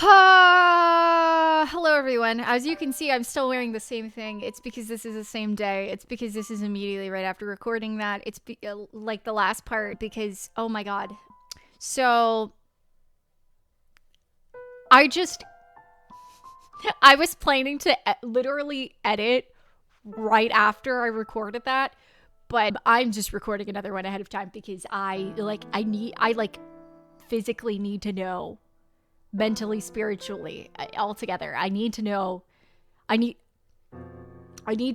Hello everyone. As you can see, I'm still wearing the same thing. It's because this is the same day. It's because this is immediately right after recording that. It's like the last part because, oh my god. So, I was planning to literally edit right after I recorded that, but I'm just recording another one ahead of time because I physically need to know, mentally, spiritually, all together. I need to know. I need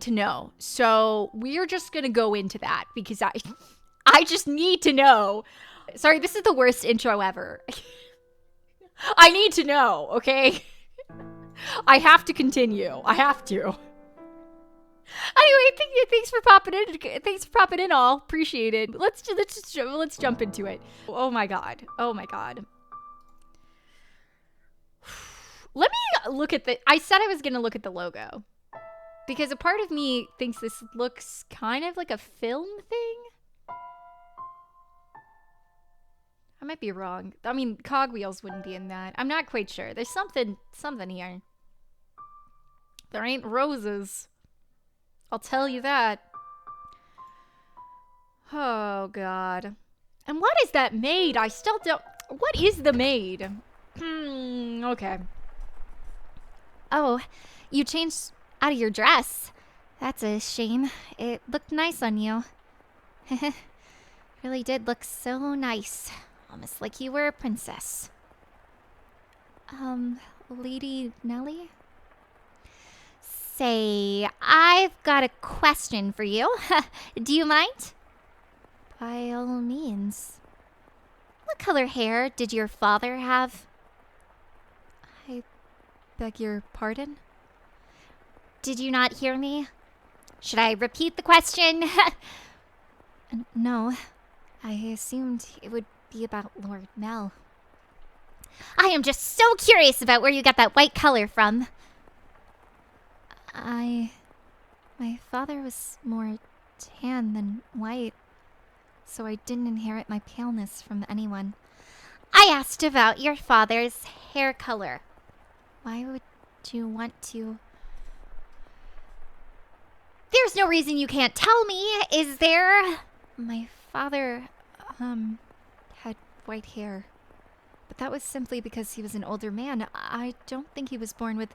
to know. So we're just gonna go into that because I just need to know. Sorry, this is the worst intro ever. I need to know, okay? I have to continue. I have to. Anyway, thanks for popping in. Thanks for popping in, all. Appreciate it. Let's jump into it. Oh my god. Oh my god. Let me look at I said I was gonna look at the logo because a part of me thinks this looks kind of like a film thing. I might be wrong. I mean, cogwheels wouldn't be in that. I'm not quite sure. There's something here. There ain't roses. I'll tell you that. Oh, God. And what is that maid? I still don't... What is the maid? Okay. Oh, you changed out of your dress. That's a shame. It looked nice on you. Really did look so nice. Almost like you were a princess. Lady Nellie? Say, I've got a question for you. Do you mind? By all means. What color hair did your father have? I beg your pardon? Did you not hear me? Should I repeat the question? No. I assumed it would be about Lord Mel. I am just so curious about where you got that white color from. My father was more tan than white, so I didn't inherit my paleness from anyone. I asked about your father's hair color. Why would you want to... There's no reason you can't tell me, is there? My father, had white hair. But that was simply because he was an older man. I don't think he was born with...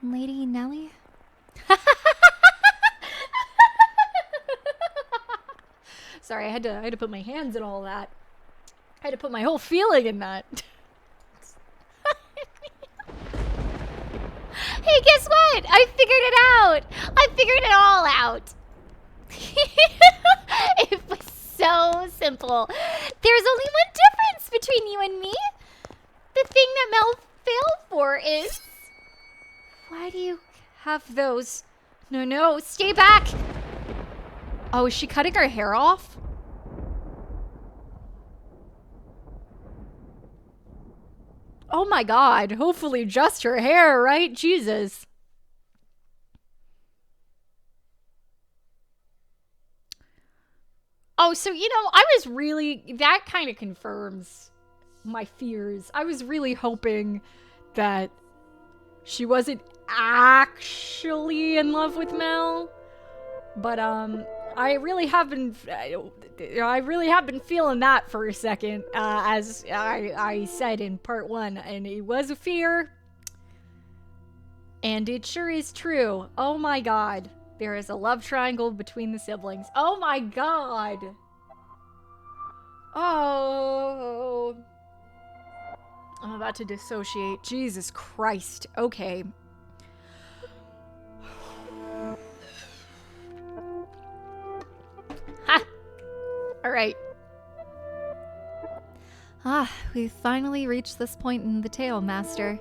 Lady Nellie? Sorry, I had to put my hands in all that. I had to put my whole feeling in that. Hey, guess what? I figured it out. I figured it all out. It was so simple. There's only one difference between you and me. The thing that Mel failed for is... Why do you have those? No, stay back. Oh, is she cutting her hair off? Oh my god, hopefully just her hair, right? Jesus. Oh, so, that kind of confirms my fears. I was really hoping that she wasn't actually in love with Mel. But, I really have been feeling that for a second, as I said in part 1, and it was a fear, and it sure is true. Oh my god, there is a love triangle between the siblings. Oh my god. Oh, I'm about to dissociate. Jesus Christ. Okay. Alright. We've finally reached this point in the tale, Master.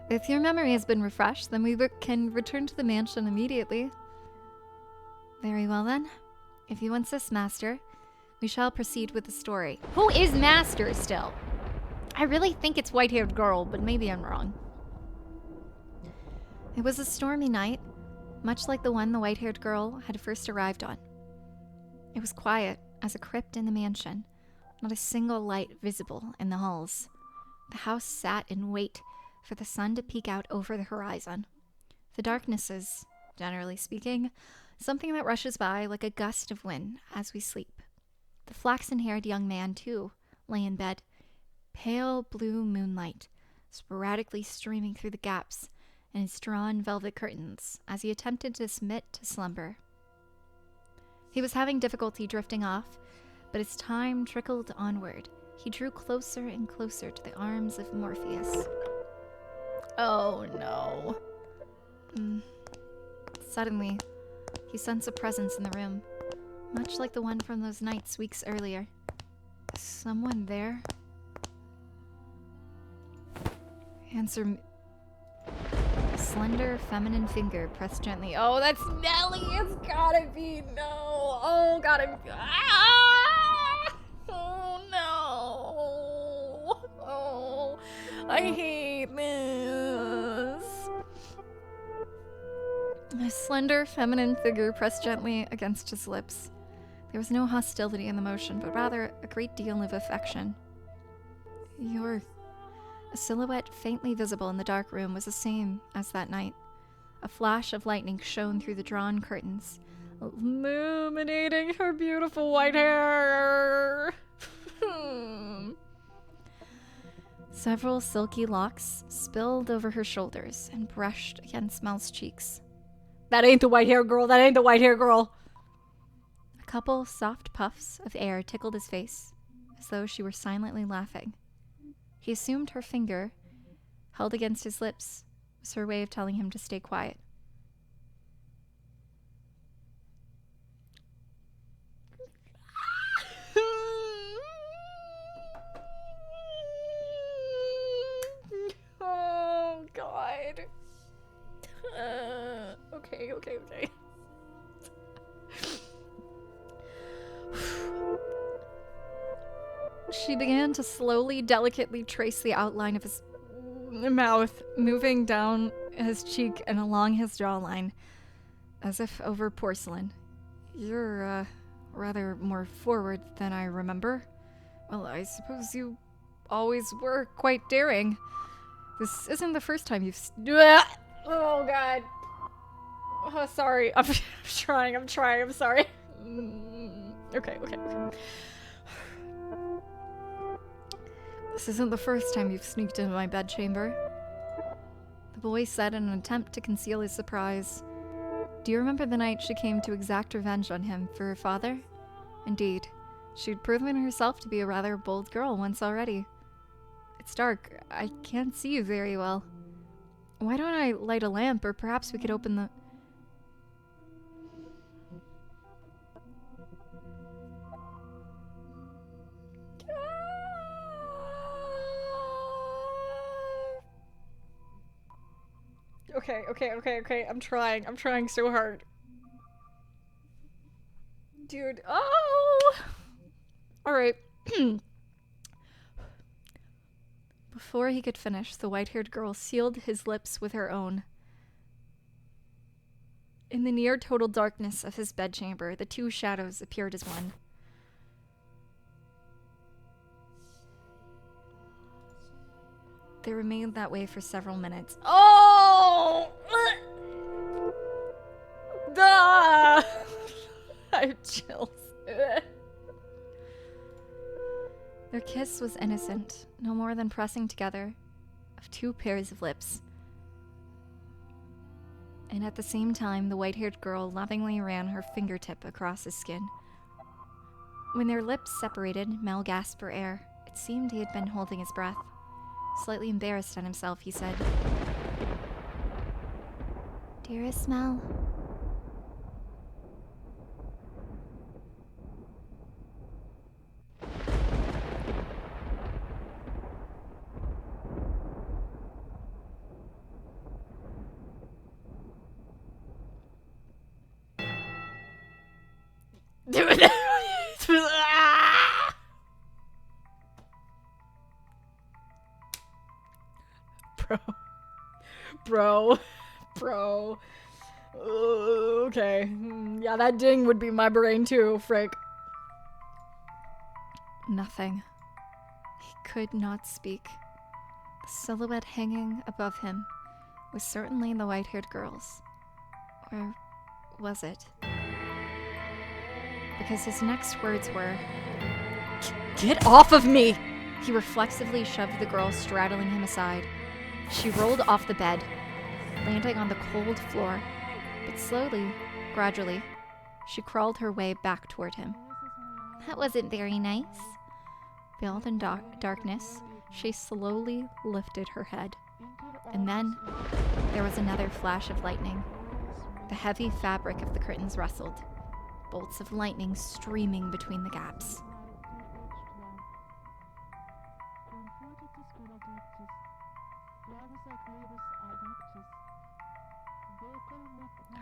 If your memory has been refreshed, then we can return to the mansion immediately. Very well then. If you insist, Master, we shall proceed with the story. Who is Master still? I really think it's white-haired girl, but maybe I'm wrong. It was a stormy night, much like the one the white-haired girl had first arrived on. It was quiet as a crypt in the mansion, Not a single light visible in the halls. The house sat in wait for the sun to peek out over the horizon. The darkness is, generally speaking, something that rushes by like a gust of wind as we sleep. The flaxen-haired young man, too, lay in bed, pale blue moonlight sporadically streaming through the gaps in his drawn velvet curtains as he attempted to submit to slumber. He was having difficulty drifting off, but as time trickled onward, he drew closer and closer to the arms of Morpheus. Oh no. Suddenly, he sensed a presence in the room, much like the one from those nights weeks earlier. Is someone there? Answer me. A slender, feminine finger pressed gently. Oh, that's Nellie! It's gotta be! No! Oh, gotta be! Ah! Oh, no! Oh, I hate this! A slender, feminine figure pressed gently against his lips. There was no hostility in the motion, but rather a great deal of affection. A silhouette faintly visible in the dark room was the same as that night. A flash of lightning shone through the drawn curtains, illuminating her beautiful white hair. Several silky locks spilled over her shoulders and brushed against Mel's cheeks. That ain't the white hair girl, that ain't the white hair girl. A couple soft puffs of air tickled his face, as though she were silently laughing. He assumed her finger, held against his lips, was her way of telling him to stay quiet. Oh, God. Okay. She began to slowly, delicately trace the outline of his mouth, moving down his cheek and along his jawline, as if over porcelain. You're, rather more forward than I remember. Well, I suppose you always were quite daring. This isn't the first time you've... Oh, God. Oh, sorry. I'm trying, I'm sorry. Okay. This isn't the first time you've sneaked into my bedchamber. The boy said in an attempt to conceal his surprise. Do you remember the night she came to exact revenge on him for her father? Indeed, she'd proven herself to be a rather bold girl once already. It's dark. I can't see you very well. Why don't I light a lamp, or perhaps we could open the... Okay. I'm trying so hard. Dude, oh! Alright. Before he could finish, the white-haired girl sealed his lips with her own. In the near total darkness of his bedchamber, the two shadows appeared as one. They remained that way for several minutes. Oh! Duh! I have chills. Their kiss was innocent, no more than pressing together of two pairs of lips. And at the same time, the white-haired girl lovingly ran her fingertip across his skin. When their lips separated, Mel gasped for air. It seemed he had been holding his breath. Slightly embarrassed at himself, he said, Dearest Mel. Bro. Okay. Yeah, that ding would be my brain too, frick. Nothing. He could not speak. The silhouette hanging above him was certainly the white-haired girl's. Or was it? Because his next words were, "Get off of me!" He reflexively shoved the girl straddling him aside. She rolled off the bed, landing on the cold floor, but slowly, gradually, she crawled her way back toward him. That wasn't very nice. Veiled in darkness, she slowly lifted her head. And then, there was another flash of lightning. The heavy fabric of the curtains rustled, bolts of lightning streaming between the gaps.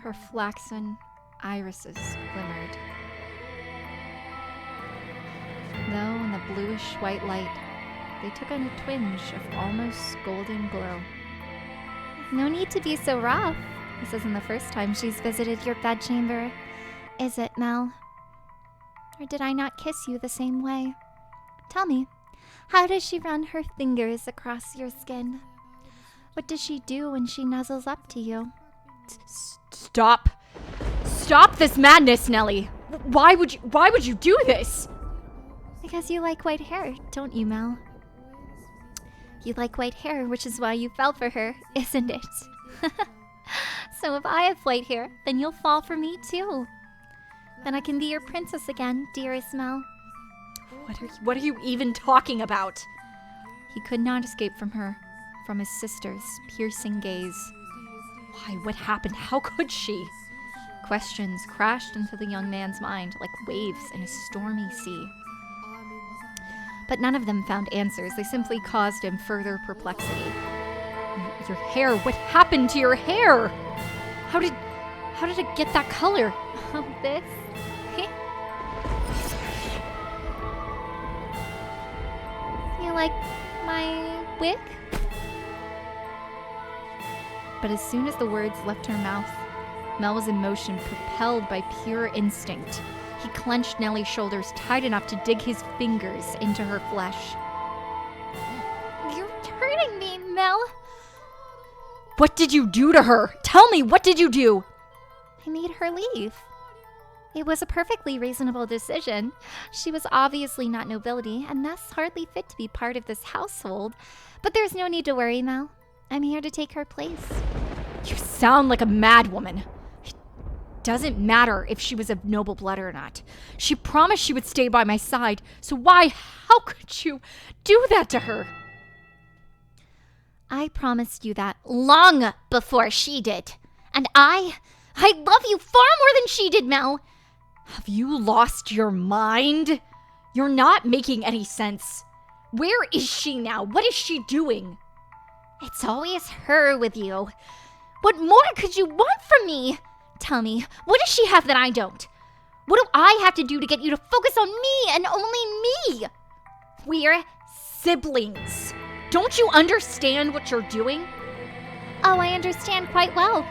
Her flaxen irises glimmered, though in the bluish-white light, they took on a twinge of almost golden glow. No need to be so rough. This isn't the first time she's visited your bedchamber, is it, Mel? Or did I not kiss you the same way? Tell me, how does she run her fingers across your skin? What does she do when she nuzzles up to you? Stop! Stop this madness, Nellie! Why would you do this? Because you like white hair, don't you, Mel? You like white hair, which is why you fell for her, isn't it? So if I have white hair, then you'll fall for me too. Then I can be your princess again, dearest Mel. What are you even talking about? He could not escape from her, from his sister's piercing gaze. Why, what happened? How could she? Questions crashed into the young man's mind like waves in a stormy sea. But none of them found answers. They simply caused him further perplexity. Your hair, what happened to your hair? How did it get that color? Oh, this? You like my wig? But as soon as the words left her mouth, Mel was in motion, propelled by pure instinct. He clenched Nellie's shoulders tight enough to dig his fingers into her flesh. You're hurting me, Mel. What did you do to her? Tell me, what did you do? I made her leave. It was a perfectly reasonable decision. She was obviously not nobility, and thus hardly fit to be part of this household. But there's no need to worry, Mel. I'm here to take her place. You sound like a madwoman. It doesn't matter if she was of noble blood or not. She promised she would stay by my side, so how could you do that to her? I promised you that long before she did. And I love you far more than she did, Mel. Have you lost your mind? You're not making any sense. Where is she now? What is she doing? It's always her with you. What more could you want from me? Tell me, what does she have that I don't? What do I have to do to get you to focus on me and only me? We're siblings. Don't you understand what you're doing? Oh, I understand quite well.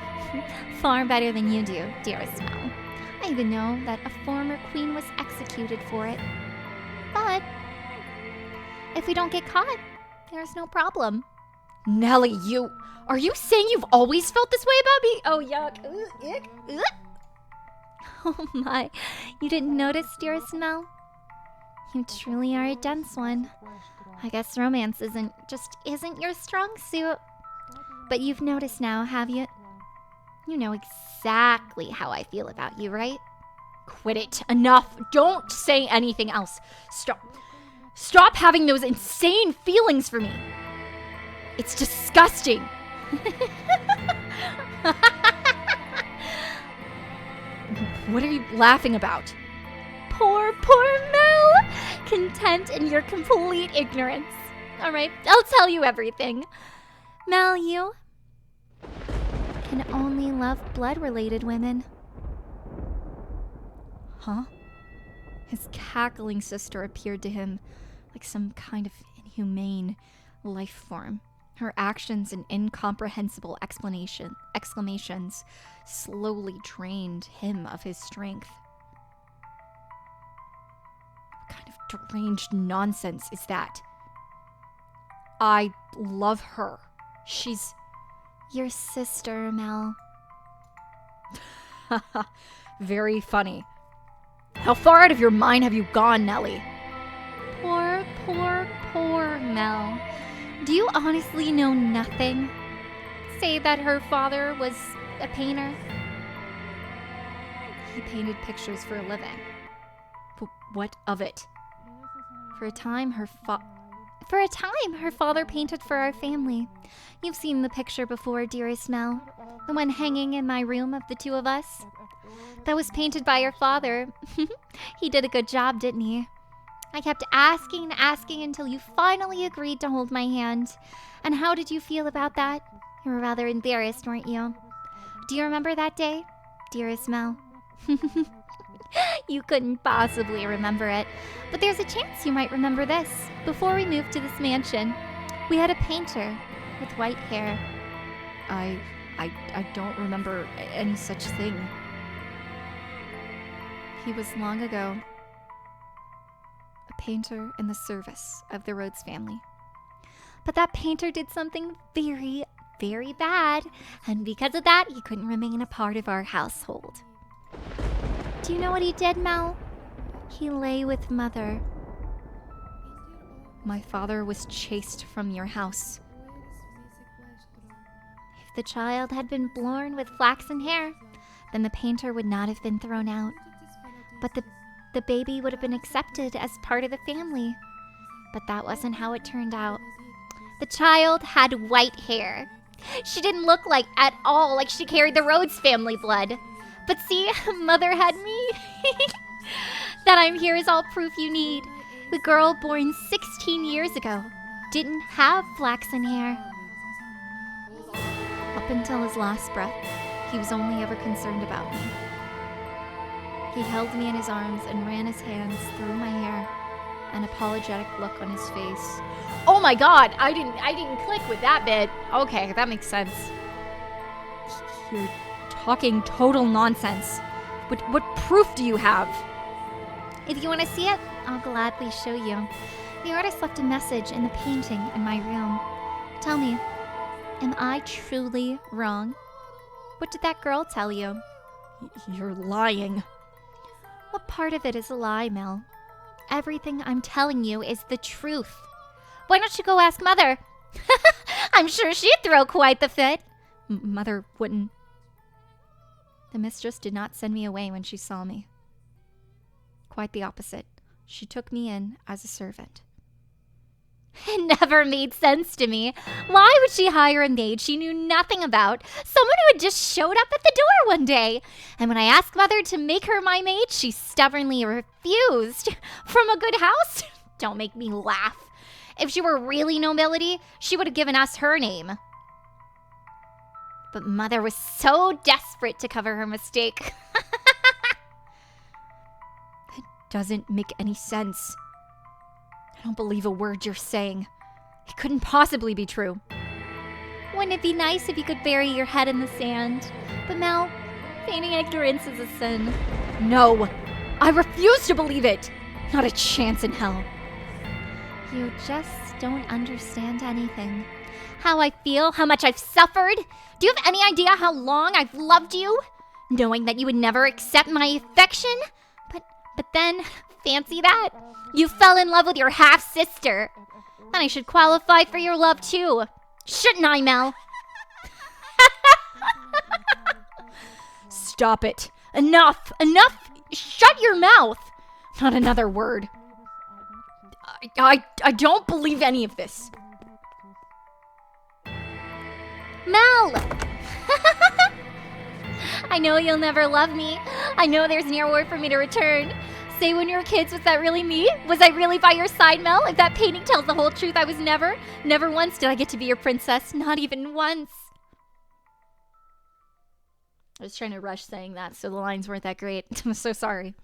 Far better than you do, dearest Mel. I even know that a former queen was executed for it. But if we don't get caught, there's no problem. Nellie, are you saying you've always felt this way about me? Oh, yuck. Oh my, you didn't notice, dearest Mel? You truly are a dense one. I guess romance isn't your strong suit. But you've noticed now, have you? You know exactly how I feel about you, right? Quit it. Enough. Don't say anything else. Stop having those insane feelings for me. It's disgusting. What are you laughing about? Poor Mel. Content in your complete ignorance. All right, I'll tell you everything. Mel, you can only love blood-related women. Huh? His cackling sister appeared to him like some kind of inhumane life form. Her actions and incomprehensible exclamations slowly drained him of his strength. What kind of deranged nonsense is that? I love her. She's your sister, Mel. very funny. How far out of your mind have you gone, Nellie? Poor, poor, poor Mel. Do you honestly know nothing? Say that her father was a painter? He painted pictures for a living. But what of it? For a time, her father painted for our family. You've seen the picture before, dearest Mel. The one hanging in my room of the two of us. That was painted by your father. He did a good job, didn't he? I kept asking and asking until you finally agreed to hold my hand. And how did you feel about that? You were rather embarrassed, weren't you? Do you remember that day, dearest Mel? You couldn't possibly remember it, but there's a chance you might remember this. Before we moved to this mansion, we had a painter with white hair. I don't remember any such thing. He was long ago a painter in the service of the Rhodes family. But that painter did something very, very bad, and because of that, he couldn't remain a part of our household. Do you know what he did, Mel? He lay with Mother. My father was chased from your house. If the child had been born with flaxen hair, then the painter would not have been thrown out. But the baby would have been accepted as part of the family. But that wasn't how it turned out. The child had white hair. She didn't look like at all like she carried the Rhodes family blood. But see, Mother had me. That I'm here is all proof you need. The girl born 16 years ago didn't have flaxen hair. Up until his last breath, he was only ever concerned about me. He held me in his arms and ran his hands through my hair, an apologetic look on his face. Oh my god, I didn't click with that bit. Okay, that makes sense. You're talking total nonsense. What proof do you have? If you want to see it, I'll gladly show you. The artist left a message in the painting in my room. Tell me, am I truly wrong? What did that girl tell you? You're lying. What part of it is a lie, Mel? Everything I'm telling you is the truth. Why don't you go ask Mother? I'm sure she'd throw quite the fit. Mother wouldn't. The mistress did not send me away when she saw me. Quite the opposite. She took me in as a servant. It never made sense to me. Why would she hire a maid she knew nothing about? Someone who had just showed up at the door one day. And when I asked Mother to make her my maid, she stubbornly refused. From a good house? Don't make me laugh. If she were really nobility, she would have given us her name. But Mother was so desperate to cover her mistake. That doesn't make any sense. I don't believe a word you're saying. It couldn't possibly be true. Wouldn't it be nice if you could bury your head in the sand? But Mel, feigning ignorance is a sin. No, I refuse to believe it. Not a chance in hell. You just don't understand anything. How I feel, how much I've suffered. Do you have any idea how long I've loved you? Knowing that you would never accept my affection? But then, fancy that. You fell in love with your half-sister. Then I should qualify for your love too. Shouldn't I, Mel? Stop it. Enough. Enough. Shut your mouth. Not another word. I don't believe any of this. Mel! I know you'll never love me. I know there's no word for me to return. Say when you were kids, was that really me? Was I really by your side, Mel? If that painting tells the whole truth, I was never once did I get to be your princess. Not even once. I was trying to rush saying that, so the lines weren't that great. I'm so sorry.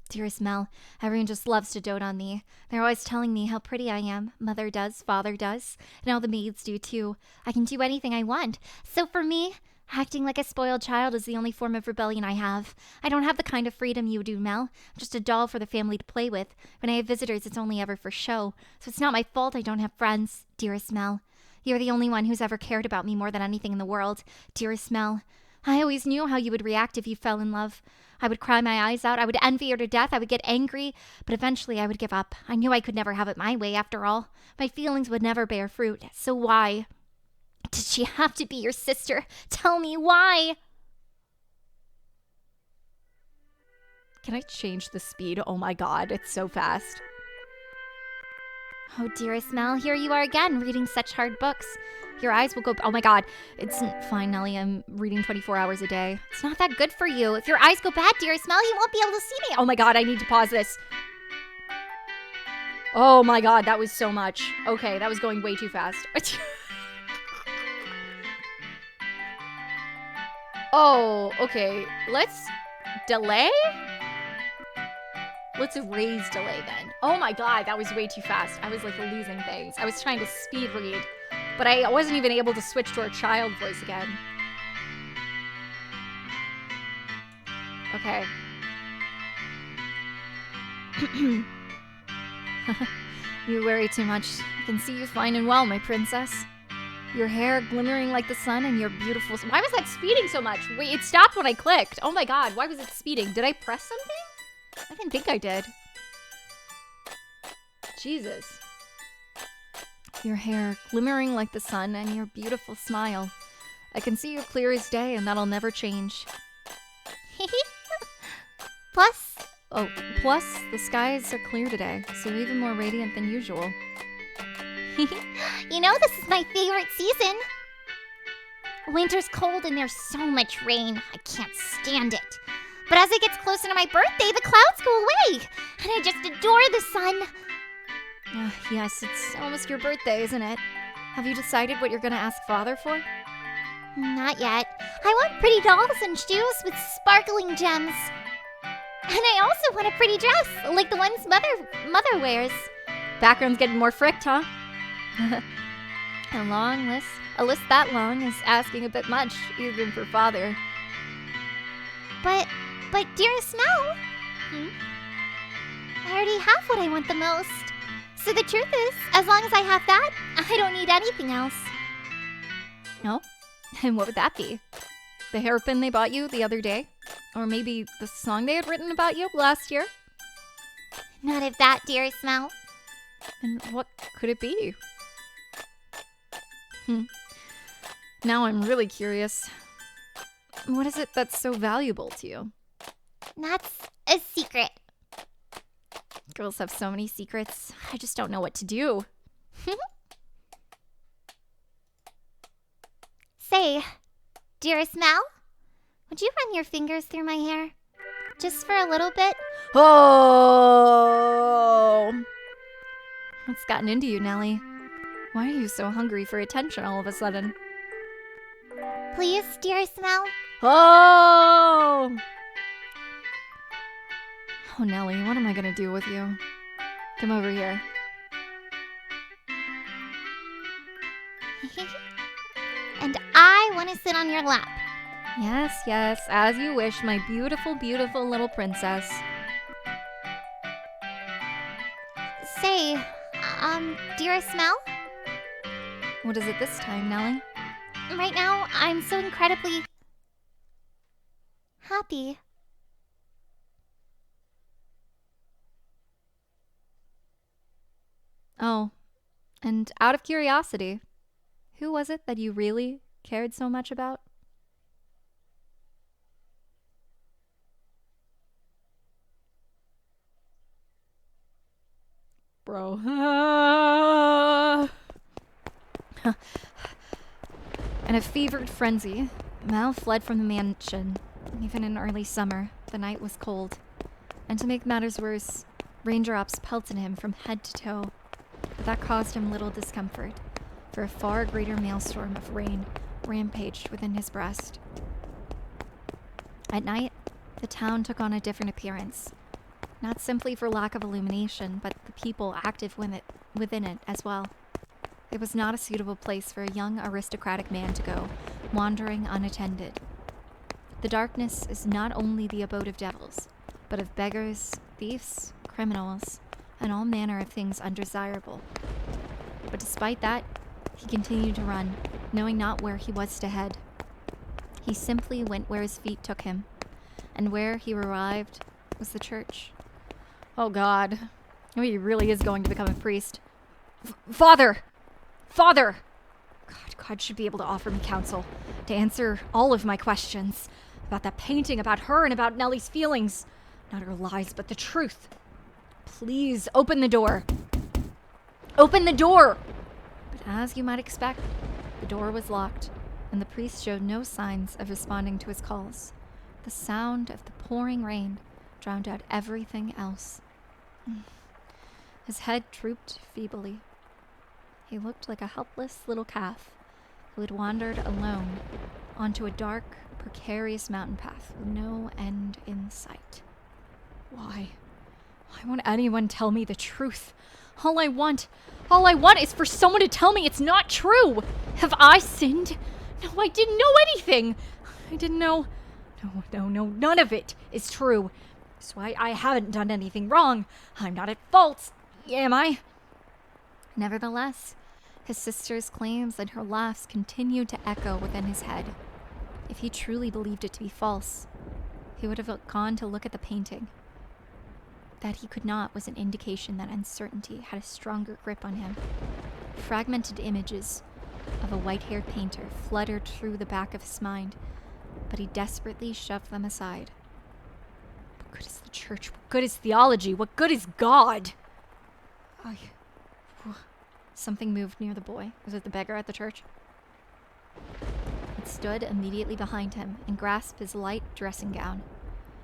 Dearest Mel, everyone just loves to dote on me. They're always telling me how pretty I am. Mother does, Father does, and all the maids do too. I can do anything I want. So for me, Acting like a spoiled child is the only form of rebellion I have. I don't have the kind of freedom you do, Mel. I'm just a doll for the family to play with. When I have visitors, it's only ever for show. So it's not my fault I don't have friends, dearest Mel. You're the only one who's ever cared about me more than anything in the world, dearest Mel. I always knew how you would react if you fell in love. I would cry my eyes out. I would envy her to death. I would get angry. But eventually I would give up. I knew I could never have it my way after all. My feelings would never bear fruit. So why? Did she have to be your sister? Tell me why. Can I change the speed? Oh my god, it's so fast. Oh, dearest Mel, here you are again, reading such hard books. Your eyes will go... Oh my god. It's fine, Nellie. I'm reading 24 hours a day. It's not that good for you. If your eyes go bad, dearest Mel, you won't be able to see me. Oh my god, I need to pause this. Oh my god, that was so much. Okay, that was going way too fast. Oh, okay. Let's delay? Let's erase delay then. Oh my god, that was way too fast. I was like losing things. I was trying to speed read, but I wasn't even able to switch to our child voice again. Okay. You worry too much. I can see you fine and well, my princess. Your hair glimmering like the sun and your beautiful... Why was that speeding so much? Wait, it stopped when I clicked. Oh my god, why was it speeding? Did I press something? I didn't think I did. Jesus. Your hair glimmering like the sun and your beautiful smile. I can see you clear as day and that'll never change. Plus... Oh, plus, the skies are clear today, so you're even more radiant than usual. You know, this is my favorite season. Winter's cold and there's so much rain. I can't stand it. But as it gets closer to my birthday, the clouds go away. And I just adore the sun. Yes, it's almost your birthday, isn't it? Have you decided what you're going to ask Father for? Not yet. I want pretty dolls and shoes with sparkling gems. And I also want a pretty dress, like the ones Mother wears. Background's getting more fricked, huh? A list that long is asking a bit much, even for Father. But dearest Mel, I already have what I want the most. So the truth is, as long as I have that, I don't need anything else. No? And what would that be? The hairpin they bought you the other day? Or maybe the song they had written about you last year? None of that, dearest Mel. And what could it be? Now I'm really curious. What is it that's so valuable to you? That's a secret. Girls have so many secrets. I just don't know what to do. Say, dearest Mel, would you run your fingers through my hair? Just for a little bit? Oh! What's gotten into you, Nellie? Why are you so hungry for attention all of a sudden? Please, dearest Mel? Oh! Oh, Nellie, what am I gonna do with you? Come over here. And I want to sit on your lap. Yes, yes, as you wish, my beautiful, beautiful little princess. Say, dearest Mel? What is it this time, Nellie? Right now, I'm so incredibly happy. Oh, and out of curiosity, who was it that you really cared so much about? Bro. In a fevered frenzy, Mal fled from the mansion. Even in early summer, the night was cold. And to make matters worse, raindrops pelted him from head to toe. But that caused him little discomfort, for a far greater maelstrom of rain rampaged within his breast. At night, the town took on a different appearance. Not simply for lack of illumination, but the people active within it as well. It was not a suitable place for a young aristocratic man to go, wandering unattended. The darkness is not only the abode of devils, but of beggars, thieves, criminals, and all manner of things undesirable. But despite that, he continued to run, knowing not where he was to head. He simply went where his feet took him, and where he arrived was the church. Oh God. He really is going to become a priest. Father! Father! God should be able to offer me counsel, to answer all of my questions. About that painting, about her, and about Nellie's feelings. Not her lies, but the truth. Please, open the door. Open the door! But as you might expect, the door was locked, and the priest showed no signs of responding to his calls. The sound of the pouring rain drowned out everything else. His head drooped feebly. He looked like a helpless little calf who had wandered alone onto a dark, precarious mountain path with no end in sight. Why won't anyone tell me the truth? All I want is for someone to tell me it's not true. Have I sinned? No, I didn't know anything. I didn't know. No, none of it is true. So I haven't done anything wrong. I'm not at fault, am I? Nevertheless, his sister's claims and her laughs continued to echo within his head. If he truly believed it to be false, he would have gone to look at the painting. That he could not was an indication that uncertainty had a stronger grip on him. Fragmented images of a white-haired painter fluttered through the back of his mind, but he desperately shoved them aside. What good is the church? What good is theology? What good is God? Something moved near the boy. Was it the beggar at the church? It stood immediately behind him and grasped his light dressing gown.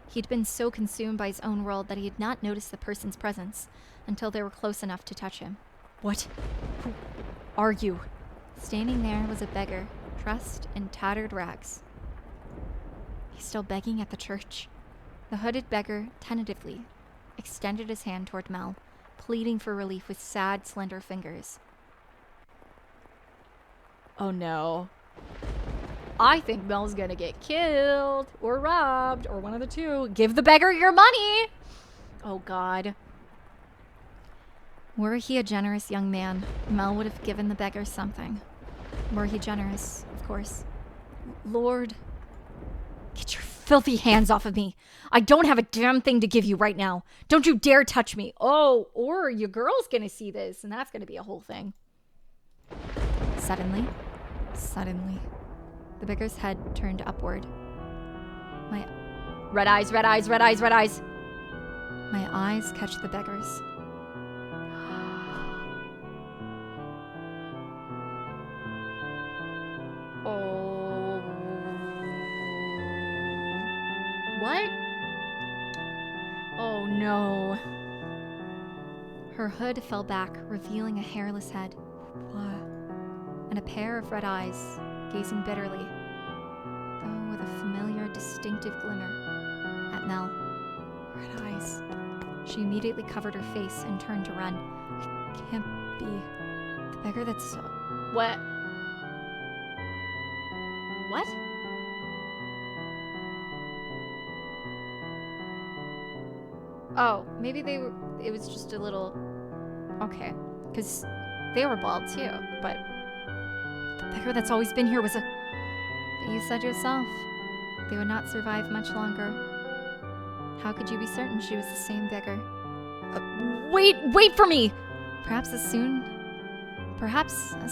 He'd been so consumed by his own world that he had not noticed the person's presence until they were close enough to touch him. What? Who are you? Standing there was a beggar, dressed in tattered rags. He's still begging at the church. The hooded beggar tentatively extended his hand toward Mel, pleading for relief with sad, slender fingers. Oh no. I think Mel's gonna get killed, or robbed, or one of the two. Give the beggar your money! Oh God. Were he a generous young man, Mel would have given the beggar something. Were he generous, of course. Lord, get your filthy hands off of me. I don't have a damn thing to give you right now. Don't you dare touch me. Oh, or your girl's gonna see this, and that's gonna be a whole thing. Suddenly, the beggar's head turned upward. My red eyes. My eyes catch the beggar's. Oh. What? Oh no. Her hood fell back, revealing a hairless head. And a pair of red eyes, gazing bitterly, though with a familiar, distinctive glimmer, at Mel. Red eyes. She immediately covered her face and turned to run. It can't be. The beggar that's... What? What? Oh, maybe they were... It was just a little... Okay. Because they were bald too, but... The beggar that's always been here was a... But you said yourself, they would not survive much longer. How could you be certain she was the same beggar? Wait for me! Perhaps as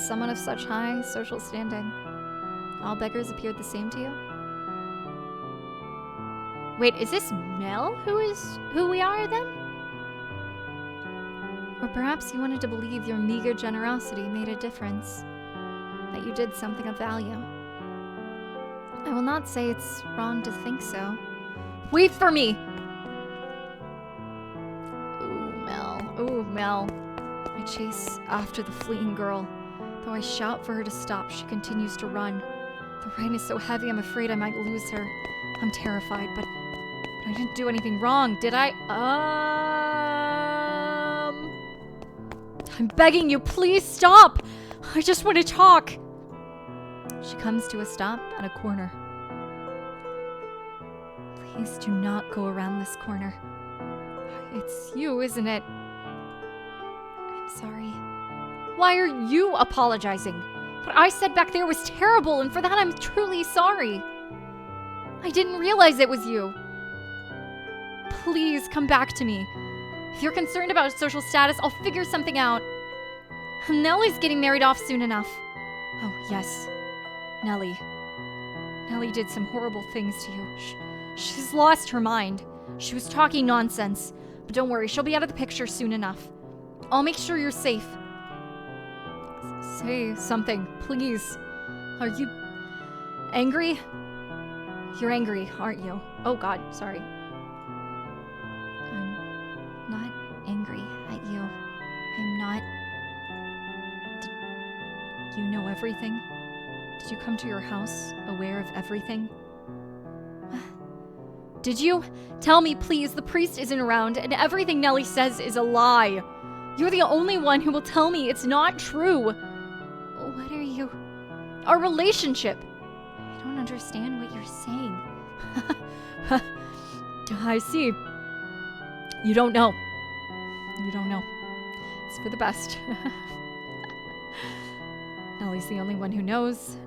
someone of such high social standing, all beggars appeared the same to you? Wait, is this Mel who we are then? Or perhaps you wanted to believe your meager generosity made a difference, that you did something of value. I will not say it's wrong to think so. Wait for me! Ooh, Mel. I chase after the fleeing girl. Though I shout for her to stop, she continues to run. The rain is so heavy, I'm afraid I might lose her. I'm terrified, but I didn't do anything wrong, did I? I'm begging you, please stop! I just want to talk. she comes to a stop at a corner. Please do not go around this corner. It's you, isn't it? I'm sorry. Why are you apologizing? What I said back there was terrible, and for that I'm truly sorry. I didn't realize it was you. Please come back to me. If you're concerned about social status, I'll figure something out. Nellie's getting married off soon enough. Oh, yes. Nellie. Nellie did some horrible things to you. She's lost her mind. She was talking nonsense. But don't worry, she'll be out of the picture soon enough. I'll make sure you're safe. Say something, please. Are you angry? You're angry, aren't you? Oh God, sorry. I'm not angry at you. I'm not. Did you know everything? Did you come to your house aware of everything? Did you? Tell me, please, the priest isn't around and everything Nellie says is a lie. You're the only one who will tell me it's not true. What are you? Our relationship. I don't understand what you're saying. I see. You don't know. You don't know. It's for the best. Nellie's the only one who knows.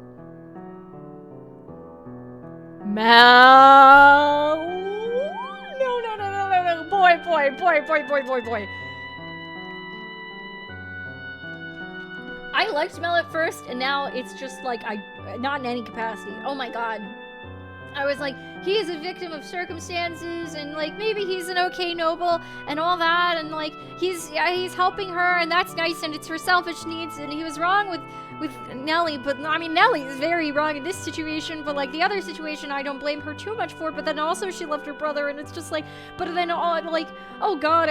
Mel! No. Boy. I liked Mel at first, and now it's just like, not in any capacity. Oh my God. I was like, he is a victim of circumstances, and like maybe he's an okay noble and all that, and like he's helping her, and that's nice, and it's her selfish needs, and he was wrong with Nellie, but I mean Nellie is very wrong in this situation, but like the other situation I don't blame her too much for, but then also she loved her brother, and it's just like, but then oh God,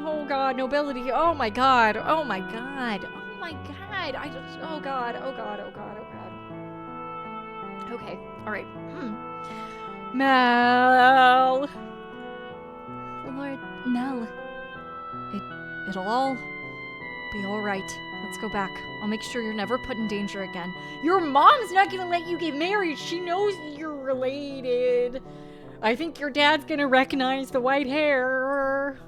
oh God, nobility, oh my God, oh my God, okay, alright. Mel. Lord Mel. It'll all be alright. Let's go back. I'll make sure you're never put in danger again. Your mom's not gonna let you get married. She knows you're related. I think your dad's gonna recognize the white hair.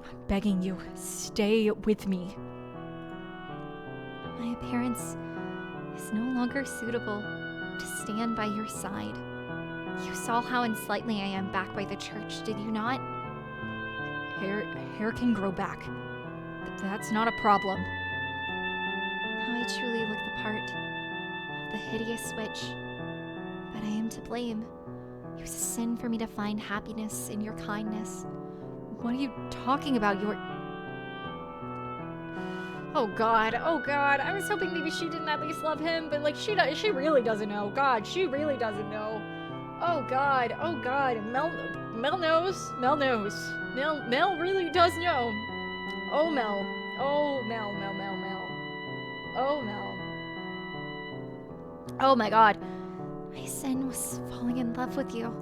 I'm begging you, stay with me. My appearance is no longer suitable to stand by your side. You saw how unsightly I am back by the church, did you not? Hair can grow back. That's not a problem. Now I truly look the part of the hideous witch. But I am to blame. It was a sin for me to find happiness in your kindness. What are you talking about? Oh God. I was hoping maybe she didn't at least love him, but like she really doesn't know. God, she really doesn't know. Oh God. Mel knows. Mel really does know. Oh Mel. Oh Mel. Oh Mel. Oh my God. My sin was falling in love with you.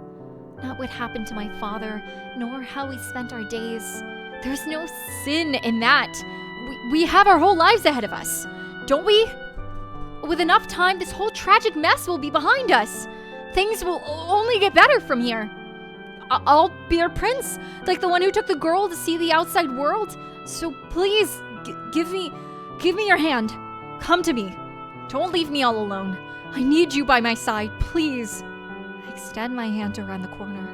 Not what happened to my father, nor how we spent our days. There's no sin in that. We have our whole lives ahead of us, don't we? With enough time, this whole tragic mess will be behind us. Things will only get better from here. I'll be our prince, like the one who took the girl to see the outside world. So please, give me your hand. Come to me. Don't leave me all alone. I need you by my side, please. I extend my hand around the corner.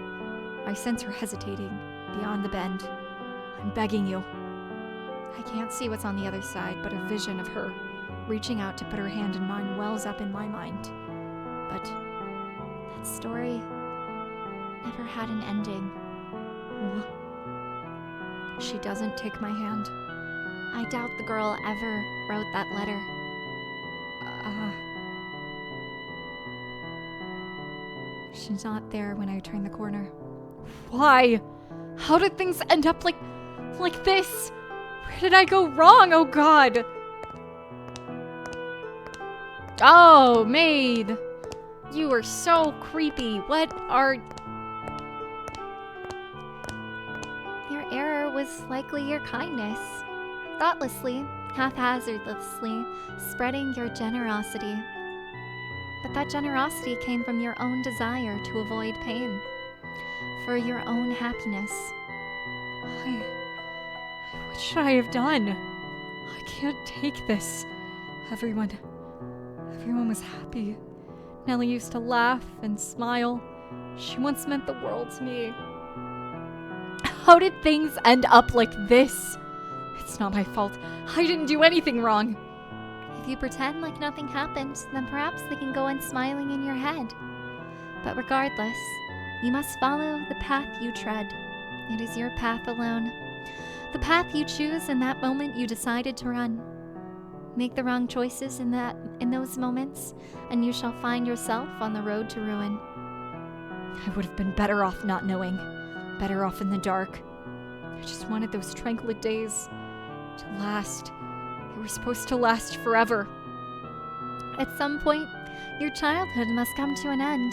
I sense her hesitating beyond the bend. I'm begging you. I can't see what's on the other side, but a vision of her reaching out to put her hand in mine wells up in my mind. But that story never had an ending. She doesn't take my hand. I doubt the girl ever wrote that letter. She's not there when I turn the corner. Why? How did things end up like this? Where did I go wrong? Oh God. Oh, maid. You are so creepy. What are... Your error was likely your kindness. Thoughtlessly, haphazardly spreading your generosity. But that generosity came from your own desire to avoid pain, for your own happiness. What should I have done? I can't take this. Everyone was happy. Nellie used to laugh and smile. She once meant the world to me. How did things end up like this? It's not my fault. I didn't do anything wrong. If you pretend like nothing happened, then perhaps they can go on smiling in your head. But regardless, you must follow the path you tread. It is your path alone. The path you choose in that moment you decided to run. Make the wrong choices in those moments, and you shall find yourself on the road to ruin. I would have been better off not knowing. Better off in the dark. I just wanted those tranquil days to last. They were supposed to last forever. At some point, your childhood must come to an end.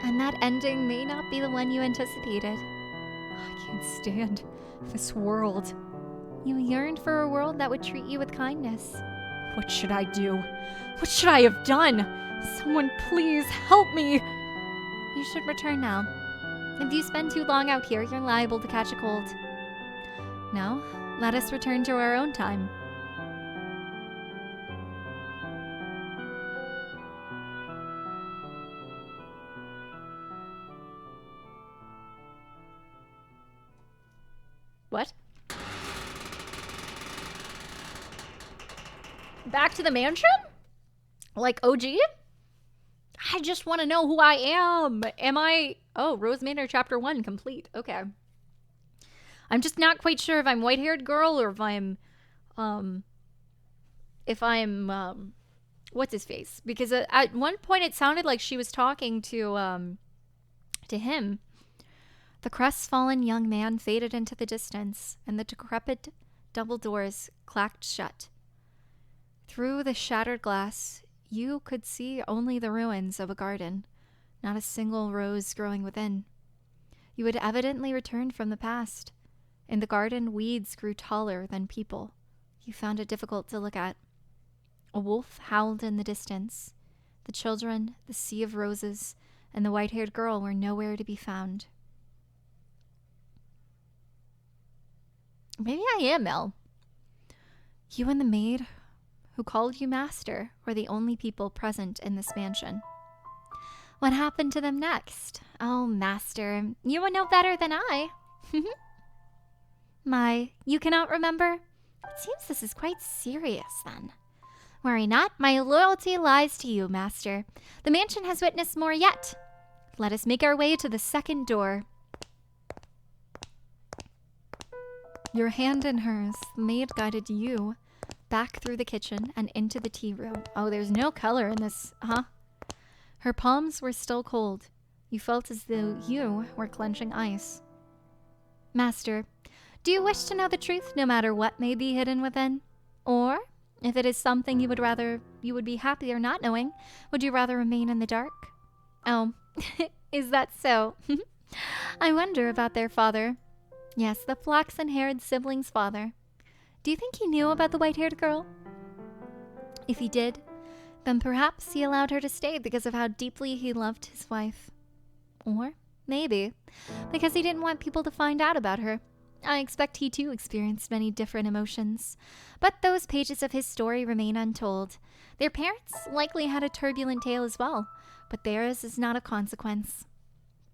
And that ending may not be the one you anticipated. I can't stand this world. You yearned for a world that would treat you with kindness. What should I do? What should I have done? Someone please help me. You should return now. If you spend too long out here, you're liable to catch a cold. Now, let us return to our own time. What? Back to the mansion? Like OG? I just want to know who I am. Am I... Oh, Rose Manor Chapter 1 complete. Okay. I'm just not quite sure if I'm white-haired girl or if I'm, what's his face? Because at one point it sounded like she was talking to him. The crestfallen young man faded into the distance, and the decrepit double doors clacked shut. Through the shattered glass, you could see only the ruins of a garden, not a single rose growing within. You had evidently returned from the past. In the garden, weeds grew taller than people. You found it difficult to look at. A wolf howled in the distance. The children, the sea of roses, and the white-haired girl were nowhere to be found. Maybe I am Mel. You and the maid who called you master were the only people present in this mansion. What happened to them next? Oh, master, you would know better than I. My, you cannot remember? It seems this is quite serious, then. Worry not, my loyalty lies to you, master. The mansion has witnessed more yet. Let us make our way to the second door. Your hand in hers, the maid guided you back through the kitchen and into the tea room. Oh, there's no color in this, huh? Her palms were still cold. You felt as though you were clenching ice. Master, do you wish to know the truth no matter what may be hidden within? Or, if it is something you would be happier not knowing, would you rather remain in the dark? Oh, is that so? I wonder about their father. Yes, the flaxen-haired sibling's father. Do you think he knew about the white-haired girl? If he did, then perhaps he allowed her to stay because of how deeply he loved his wife. Or maybe because he didn't want people to find out about her. I expect he too experienced many different emotions. But those pages of his story remain untold. Their parents likely had a turbulent tale as well, but theirs is not of consequence.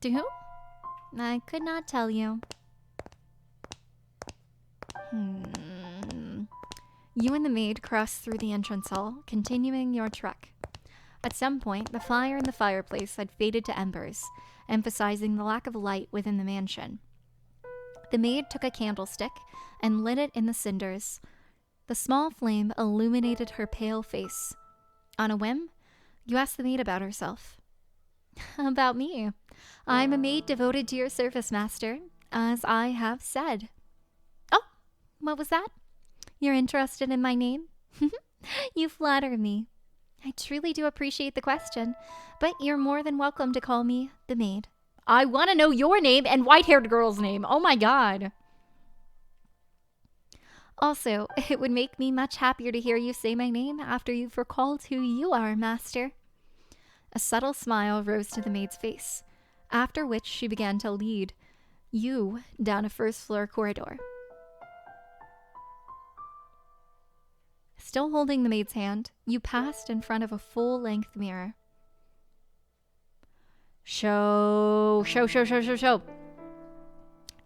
To whom? I could not tell you. You and the maid crossed through the entrance hall, continuing your trek. At some point, the fire in the fireplace had faded to embers, emphasizing the lack of light within the mansion. The maid took a candlestick and lit it in the cinders. The small flame illuminated her pale face. On a whim, you asked the maid about herself. About me. I'm a maid devoted to your service, master, as I have said. Oh, what was that? You're interested in my name? You flatter me. I truly do appreciate the question, but you're more than welcome to call me the maid. I want to know your name and white-haired girl's name. Oh my god. Also, it would make me much happier to hear you say my name after you've recalled who you are, master. A subtle smile rose to the maid's face, after which she began to lead you down a first-floor corridor. Still holding the maid's hand, you passed in front of a full-length mirror. Show.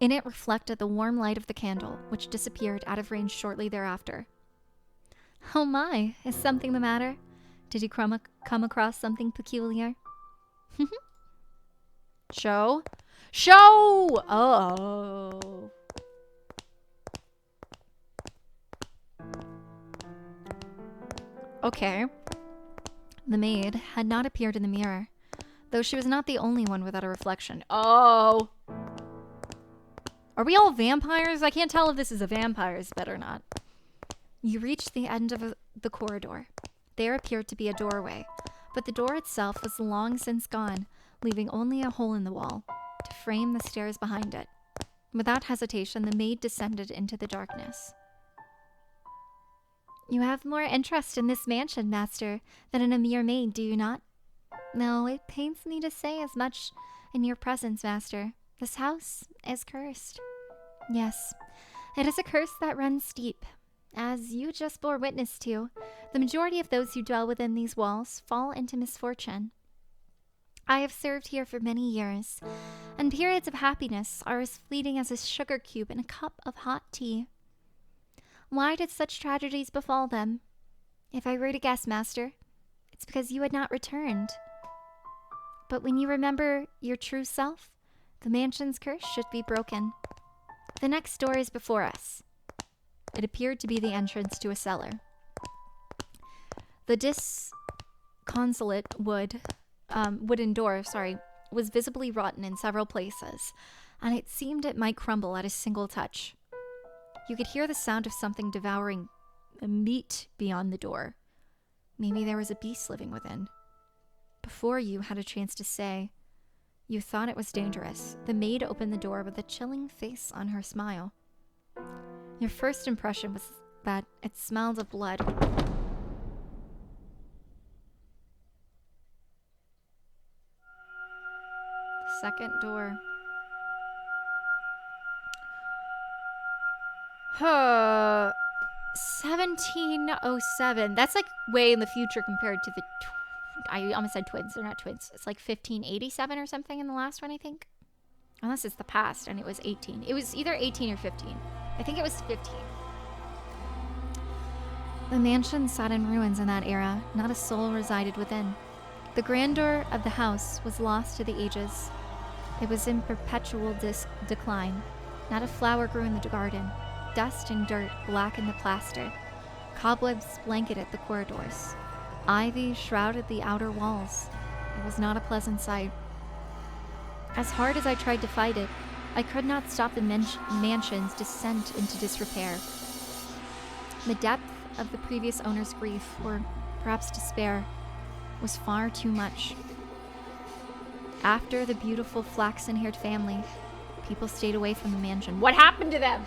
In it reflected the warm light of the candle, which disappeared out of range shortly thereafter. Oh my, is something the matter? Did you come across something peculiar? Show. Oh. Okay. The maid had not appeared in the mirror, though she was not the only one without a reflection. Oh. Are we all vampires? I can't tell if this is a vampire's bed or not. You reached the end of the corridor. There appeared to be a doorway, but the door itself was long since gone, leaving only a hole in the wall to frame the stairs behind it. Without hesitation, the maid descended into the darkness. You have more interest in this mansion, master, than in a mere maid, do you not? No, it pains me to say as much in your presence, master. This house is cursed. Yes, it is a curse that runs deep. As you just bore witness to, the majority of those who dwell within these walls fall into misfortune. I have served here for many years, and periods of happiness are as fleeting as a sugar cube in a cup of hot tea. Why did such tragedies befall them? If I were to guess, master, it's because you had not returned. But when you remember your true self, the mansion's curse should be broken. The next door is before us. It appeared to be the entrance to a cellar. The disconsolate wooden door, was visibly rotten in several places, and it seemed it might crumble at a single touch. You could hear the sound of something devouring meat beyond the door. Maybe there was a beast living within. Before you had a chance to say, you thought it was dangerous, the maid opened the door with a chilling face on her smile. Your first impression was that it smelled of blood. Second door. 1707. That's like way in the future compared to the... I almost said twins. They're not twins. It's like 1587 or something in the last one, I think. Unless it's the past and it was 18. It was either 18 or 15. I think it was 15. The mansion sat in ruins in that era. Not a soul resided within. The grandeur of the house was lost to the ages. It was in perpetual decline. Not a flower grew in the garden. Dust and dirt blackened the plaster. Cobwebs blanketed the corridors. Ivy shrouded the outer walls. It was not a pleasant sight. As hard as I tried to fight it, I could not stop the mansion's descent into disrepair. The depth of the previous owner's grief, or perhaps despair, was far too much. After the beautiful flaxen-haired family, people stayed away from the mansion. What happened to them?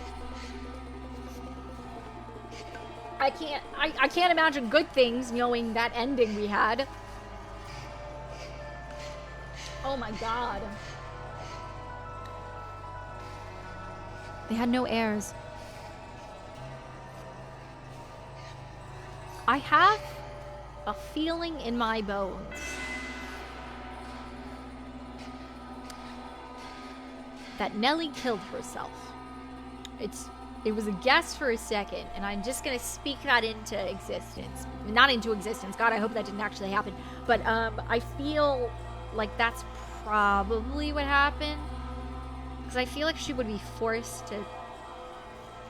I can't imagine good things knowing that ending we had. Oh my god. They had no heirs. I have a feeling in my bones that Nellie killed herself. It was a guess for a second, and I'm just gonna speak that into existence. Not into existence. God, I hope that didn't actually happen. But I feel like that's probably what happened. Because I feel like she would be forced to...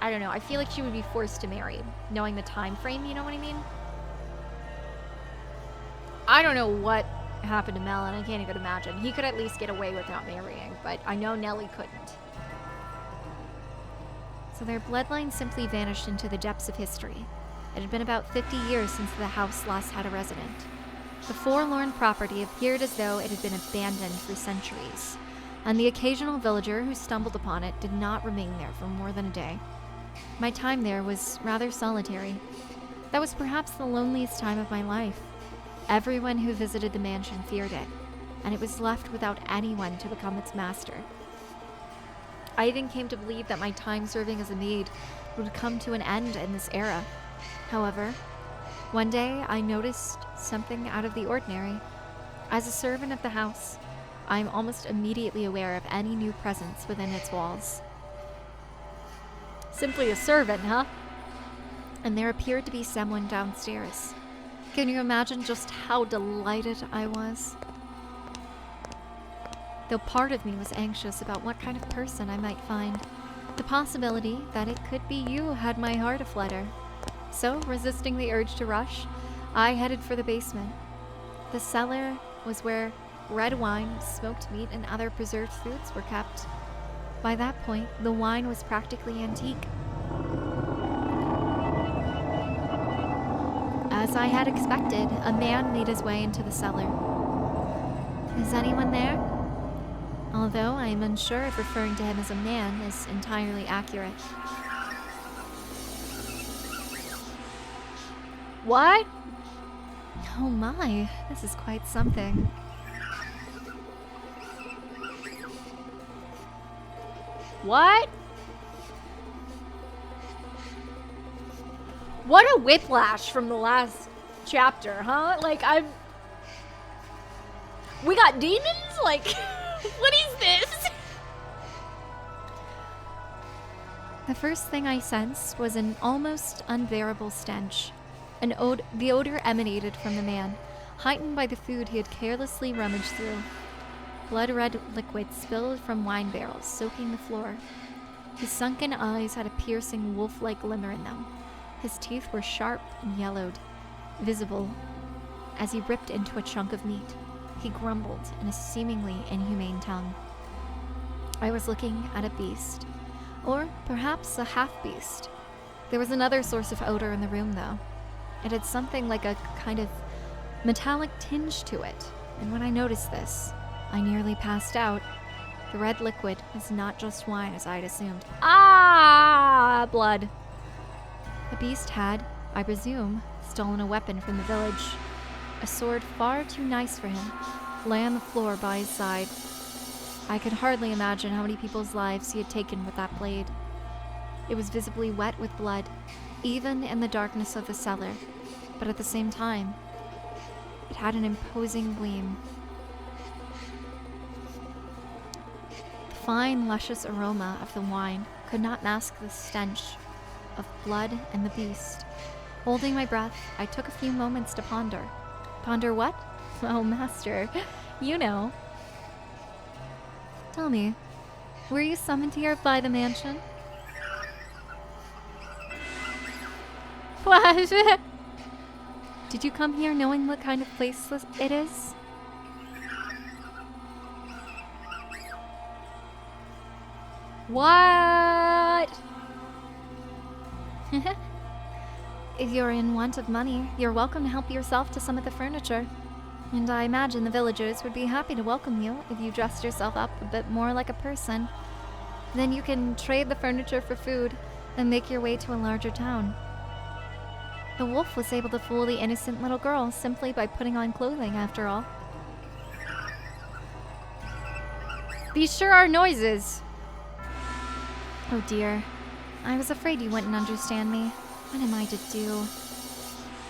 I don't know. I feel like she would be forced to marry, knowing the time frame, you know what I mean? I don't know what happened to Mel, and I can't even imagine. He could at least get away without marrying, but I know Nellie couldn't. So their bloodline simply vanished into the depths of history. It had been about 50 years since the house last had a resident. The forlorn property appeared as though it had been abandoned for centuries, and the occasional villager who stumbled upon it did not remain there for more than a day. My time there was rather solitary. That was perhaps the loneliest time of my life. Everyone who visited the mansion feared it, and it was left without anyone to become its master. I even came to believe that my time serving as a maid would come to an end in this era. However, one day I noticed something out of the ordinary. As a servant of the house, I am almost immediately aware of any new presence within its walls. Simply a servant, huh? And there appeared to be someone downstairs. Can you imagine just how delighted I was? Though part of me was anxious about what kind of person I might find. The possibility that it could be you had my heart aflutter. So, resisting the urge to rush, I headed for the basement. The cellar was where red wine, smoked meat, and other preserved foods were kept. By that point, the wine was practically antique. As I had expected, a man made his way into the cellar. Is anyone there? Although I am unsure if referring to him as a man is entirely accurate. What? Oh my, this is quite something. What? What a whiplash from the last chapter, huh? Like, we got demons? Like, what is this? The first thing I sensed was an almost unbearable stench. The odor emanated from the man, heightened by the food he had carelessly rummaged through. Blood-red liquid spilled from wine barrels, soaking the floor. His sunken eyes had a piercing wolf-like glimmer in them. His teeth were sharp and yellowed, visible as he ripped into a chunk of meat. He grumbled in a seemingly inhumane tongue. I was looking at a beast, or perhaps a half-beast. There was another source of odor in the room, though. It had something like a kind of metallic tinge to it, and when I noticed this, I nearly passed out. The red liquid was not just wine as I had assumed. Ah, blood. The beast had, I presume, stolen a weapon from the village. A sword far too nice for him lay on the floor by his side. I could hardly imagine how many people's lives he had taken with that blade. It was visibly wet with blood, even in the darkness of the cellar, but at the same time, it had an imposing gleam. The fine, luscious aroma of the wine could not mask the stench of blood and the beast. Holding my breath, I took a few moments to ponder. Ponder what? Oh, master, you know. Tell me, were you summoned here by the mansion? What? Did you come here knowing what kind of place it is? What? If you're in want of money, you're welcome to help yourself to some of the furniture. And I imagine the villagers would be happy to welcome you if you dressed yourself up a bit more like a person. Then you can trade the furniture for food and make your way to a larger town. The wolf was able to fool the innocent little girl simply by putting on clothing, after all. These sure are noises. Oh dear. I was afraid you wouldn't understand me. What am I to do?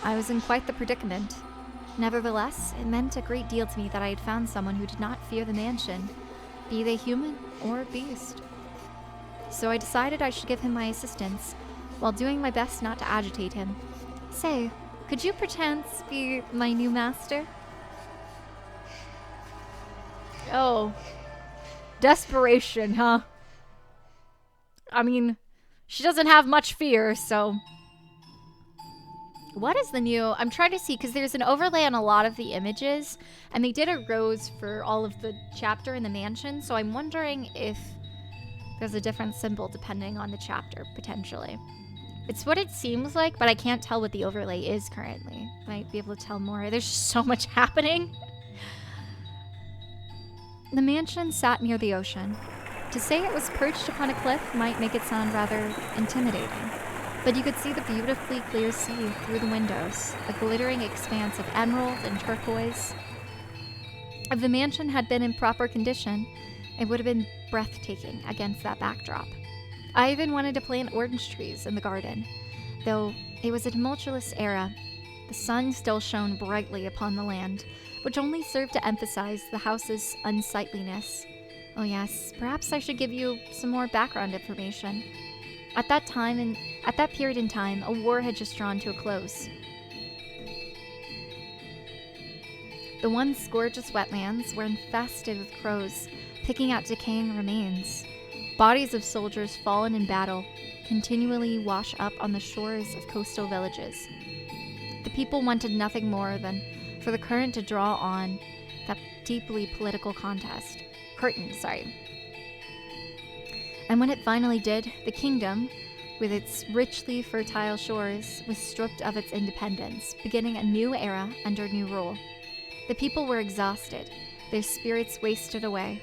I was in quite the predicament. Nevertheless, it meant a great deal to me that I had found someone who did not fear the mansion, be they human or beast. So I decided I should give him my assistance, while doing my best not to agitate him. Say, could you perchance be my new master? Oh. Desperation, huh? I mean, she doesn't have much fear, so... What is the new... I'm trying to see, because there's an overlay on a lot of the images, and they did a rose for all of the chapter in the mansion, so I'm wondering if there's a different symbol depending on the chapter, potentially. It's what it seems like, but I can't tell what the overlay is currently. Might be able to tell more. There's just so much happening. The mansion sat near the ocean. To say it was perched upon a cliff might make it sound rather intimidating, but you could see the beautifully clear sea through the windows, a glittering expanse of emerald and turquoise. If the mansion had been in proper condition, it would have been breathtaking against that backdrop. I even wanted to plant orange trees in the garden, though it was a tumultuous era. The sun still shone brightly upon the land, which only served to emphasize the house's unsightliness. Oh yes, perhaps I should give you some more background information. At that period in time, a war had just drawn to a close. The once gorgeous wetlands were infested with crows, picking at decaying remains. Bodies of soldiers fallen in battle continually wash up on the shores of coastal villages. The people wanted nothing more than for the current to draw on that deeply political curtain. And when it finally did, the kingdom, with its richly fertile shores, was stripped of its independence, beginning a new era under new rule. The people were exhausted, their spirits wasted away,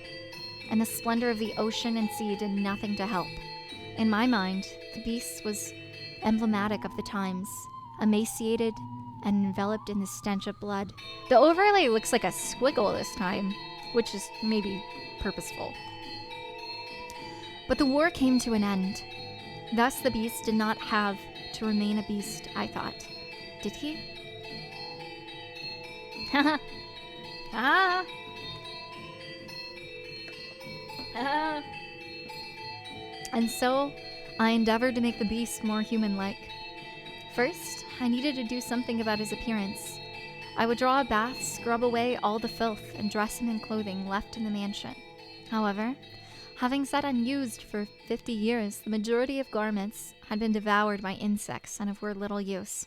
and the splendor of the ocean and sea did nothing to help. In my mind, the beast was emblematic of the times, emaciated and enveloped in the stench of blood. The overlay looks like a squiggle this time, which is maybe purposeful. But the war came to an end. Thus the beast did not have to remain a beast, I thought. Did he? Ah. Ah. And so I endeavored to make the beast more human-like. First, I needed to do something about his appearance. I would draw a bath, scrub away all the filth, and dress him in clothing left in the mansion. However, having sat unused for 50 years, the majority of garments had been devoured by insects and of little use.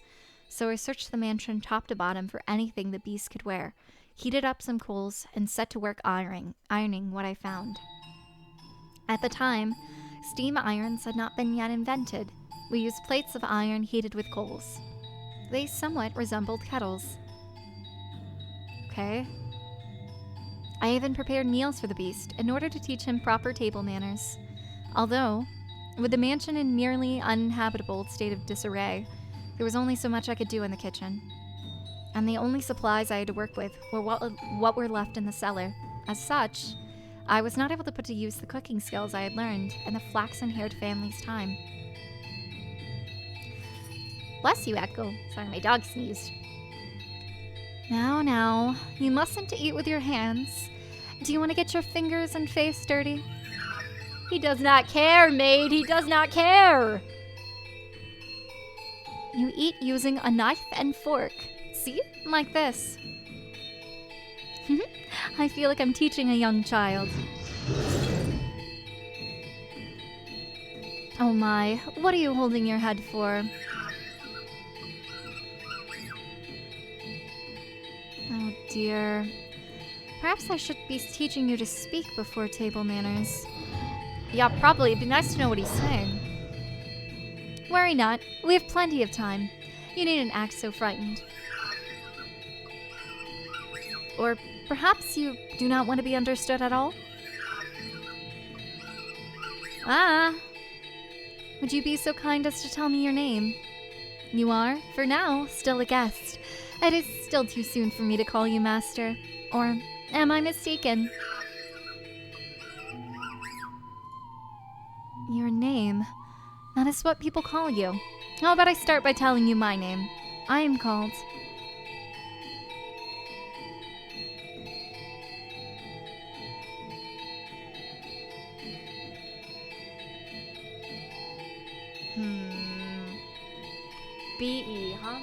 So I searched the mansion top to bottom for anything the beast could wear, heated up some coals, and set to work ironing what I found. At the time, steam irons had not been yet invented. We used plates of iron heated with coals. They somewhat resembled kettles. Okay. I even prepared meals for the beast in order to teach him proper table manners. Although, with the mansion in nearly uninhabitable state of disarray, there was only so much I could do in the kitchen. And the only supplies I had to work with were what were left in the cellar. As such, I was not able to put to use the cooking skills I had learned in the flaxen-haired family's time. Bless you, Echo. Sorry, my dog sneezed. Now, you mustn't eat with your hands. Do you want to get your fingers and face dirty? He does not care, maid. He does not care. You eat using a knife and fork. See? Like this. I feel like I'm teaching a young child. Oh my, what are you holding your head for? Oh dear. Perhaps I should be teaching you to speak before table manners. Yeah, probably. It'd be nice to know what he's saying. Worry not. We have plenty of time. You needn't act so frightened. Or perhaps you do not want to be understood at all? Would you be so kind as to tell me your name? You are, for now, still a guest. It is still too soon for me to call you master. Or am I mistaken? Your name. That is what people call you. How about I start by telling you my name? I am called... B-E, huh?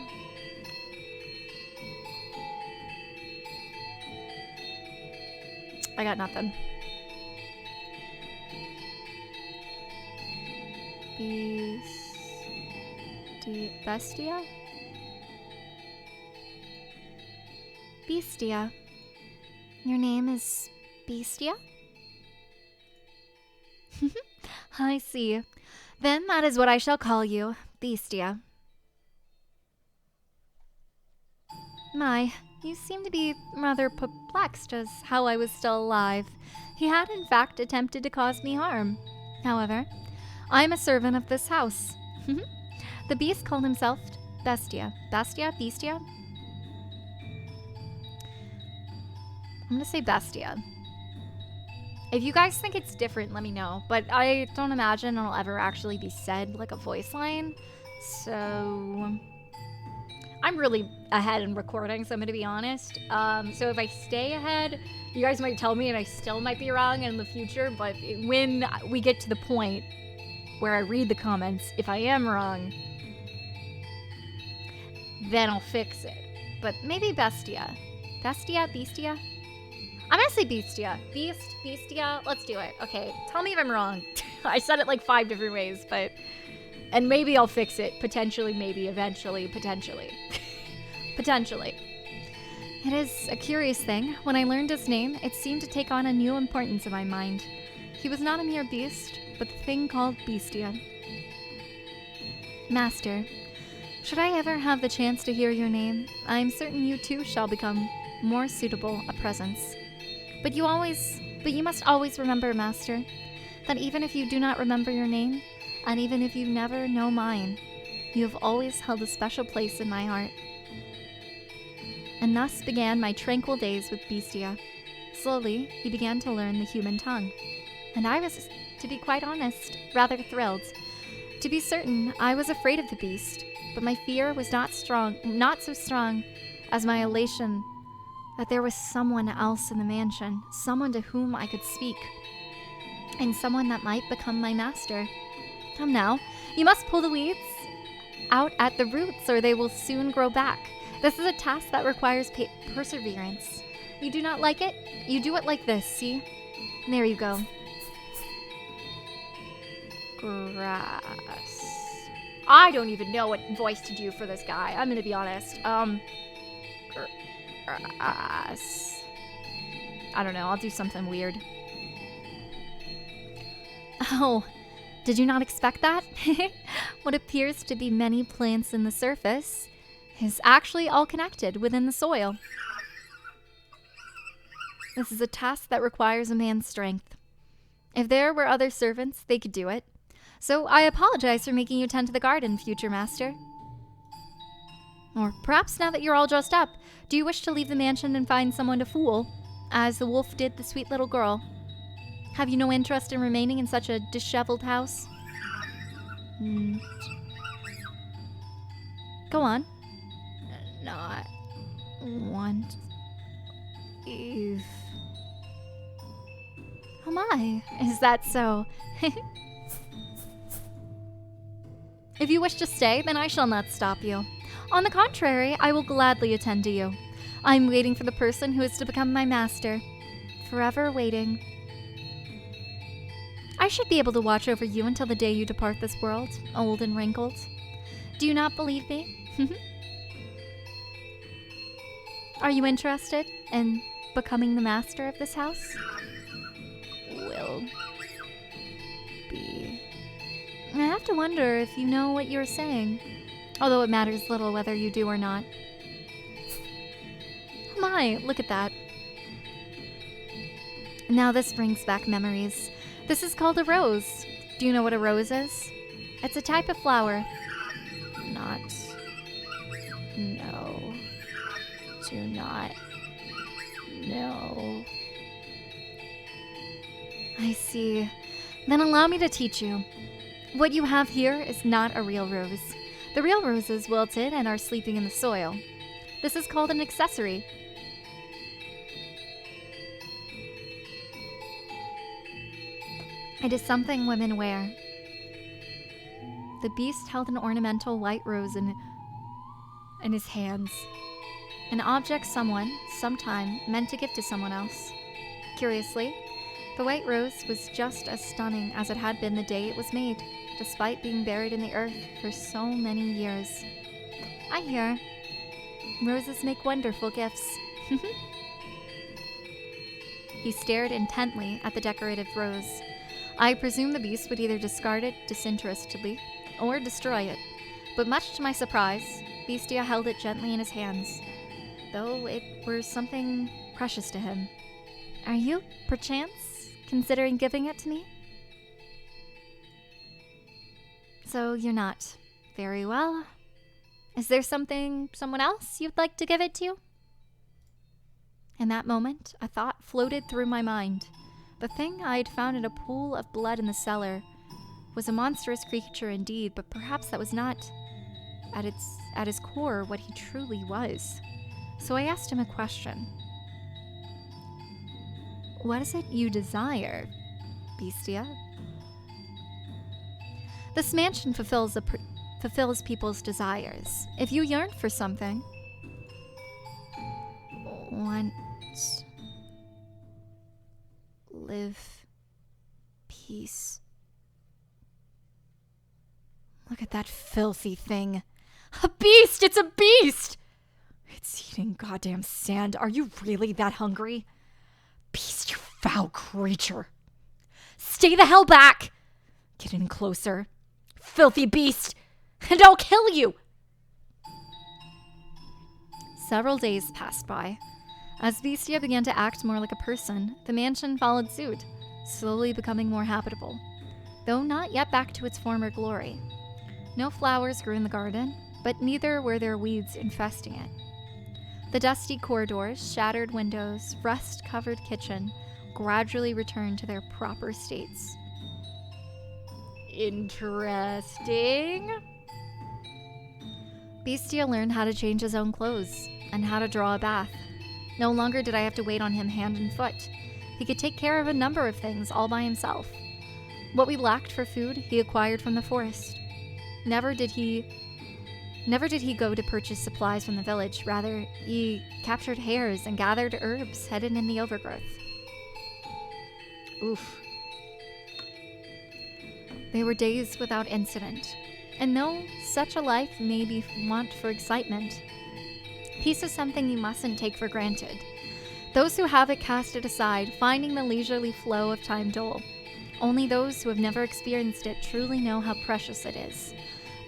I got nothing. Bestia? Bestia. Your name is Bestia? I see. Then that is what I shall call you, Bestia. My, You seem to be rather perplexed as how I was still alive. He had, in fact, attempted to cause me harm. However, I am a servant of this house. The beast called himself Bestia. Bestia? I'm gonna say Bestia. If you guys think it's different, let me know. But I don't imagine it'll ever actually be said like a voice line. So I'm really ahead in recording, so I'm gonna be honest. So if I stay ahead, you guys might tell me and I still might be wrong in the future, but when we get to the point where I read the comments, if I am wrong, then I'll fix it. But maybe Bestia. Bestia? I'm gonna say Bestia. Bestia, let's do it. Okay, tell me if I'm wrong. I said it like 5 different ways, but... And maybe I'll fix it. Potentially, maybe, eventually, potentially. Potentially. It is a curious thing. When I learned his name, it seemed to take on a new importance in my mind. He was not a mere beast, but the thing called Bestia. Master, should I ever have the chance to hear your name, I am certain you too shall become more suitable a presence. But you must always remember, Master, that even if you do not remember your name, and even if you never know mine, you have always held a special place in my heart. And thus began my tranquil days with Bestia. Slowly, he began to learn the human tongue. And I was, to be quite honest, rather thrilled. To be certain, I was afraid of the beast, but my fear was not so strong as my elation that there was someone else in the mansion, someone to whom I could speak, and someone that might become my master. Come now, you must pull the weeds out at the roots, or they will soon grow back. This is a task that requires perseverance. You do not like it? You do it like this, see? There you go. Grass. I don't even know what voice to do for this guy. I'm gonna be honest. Grass. I don't know. I'll do something weird. Oh, did you not expect that? What appears to be many plants in the surface is actually all connected within the soil. This is a task that requires a man's strength. If there were other servants, they could do it. So I apologize for making you tend to the garden, future master. Or perhaps now that you're all dressed up, do you wish to leave the mansion and find someone to fool, as the wolf did the sweet little girl? Have you no interest in remaining in such a disheveled house? Go on. Not want if... Oh my, is that so? If you wish to stay, then I shall not stop you. On the contrary, I will gladly attend to you. I am waiting for the person who is to become my master. Forever waiting. I should be able to watch over you until the day you depart this world, old and wrinkled. Do you not believe me? Are you interested in becoming the master of this house? Will be. I have to wonder if you know what you're saying, although it matters little whether you do or not. Oh my, look at that. Now this brings back memories. This is called a rose. Do you know what a rose is? It's a type of flower. Not. No. Do not. No. I see. Then allow me to teach you. What you have here is not a real rose. The real roses wilted and are sleeping in the soil. This is called an accessory. It is something women wear. The beast held an ornamental white rose in his hands. An object someone, sometime, meant to give to someone else. Curiously, the white rose was just as stunning as it had been the day it was made, despite being buried in the earth for so many years. I hear. Roses make wonderful gifts. He stared intently at the decorative rose. I presume the beast would either discard it disinterestedly or destroy it, but much to my surprise, Bestia held it gently in his hands. though it were something precious to him. Are you, perchance, considering giving it to me? So you're not. Very well. Is there someone else you'd like to give it to? In that moment, a thought floated through my mind. The thing I'd found in a pool of blood in the cellar was a monstrous creature indeed, but perhaps that was not, at his core, what he truly was. So I asked him a question. What is it you desire, Bestia? This mansion fulfills people's desires. If you yearn for something, want, live, peace. Look at that filthy thing. A beast! It's a beast! It's eating goddamn sand. Are you really that hungry? Beast, you foul creature. Stay the hell back! Get in closer. Filthy beast! And I'll kill you! Several days passed by. As Bestia began to act more like a person, the mansion followed suit, slowly becoming more habitable, though not yet back to its former glory. No flowers grew in the garden, but neither were there weeds infesting it. The dusty corridors, shattered windows, rust-covered kitchen gradually returned to their proper states. Interesting. Bestia learned how to change his own clothes and how to draw a bath. No longer did I have to wait on him hand and foot. He could take care of a number of things all by himself. What we lacked for food, he acquired from the forest. Never did he go to purchase supplies from the village. Rather, he captured hares and gathered herbs hidden in the overgrowth. Oof. They were days without incident. And though such a life may be want for excitement, peace is something you mustn't take for granted. Those who have it cast it aside, finding the leisurely flow of time dull. Only those who have never experienced it truly know how precious it is.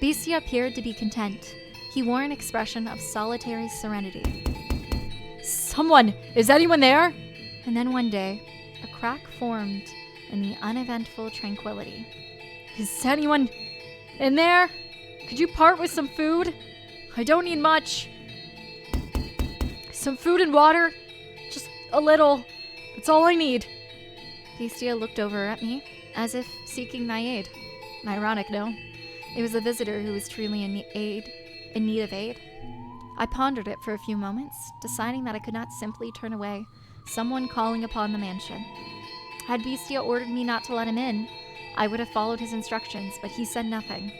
Bestia appeared to be content. He wore an expression of solitary serenity. Someone! Is anyone there? And then one day, a crack formed in the uneventful tranquility. Is anyone in there? Could you part with some food? I don't need much. Some food and water? Just a little. That's all I need. Bestia looked over at me, as if seeking my aid. Ironic, no? It was a visitor who was truly in need of aid. I pondered it for a few moments, deciding that I could not simply turn away someone calling upon the mansion. Had Bestia ordered me not to let him in, I would have followed his instructions, but he said nothing.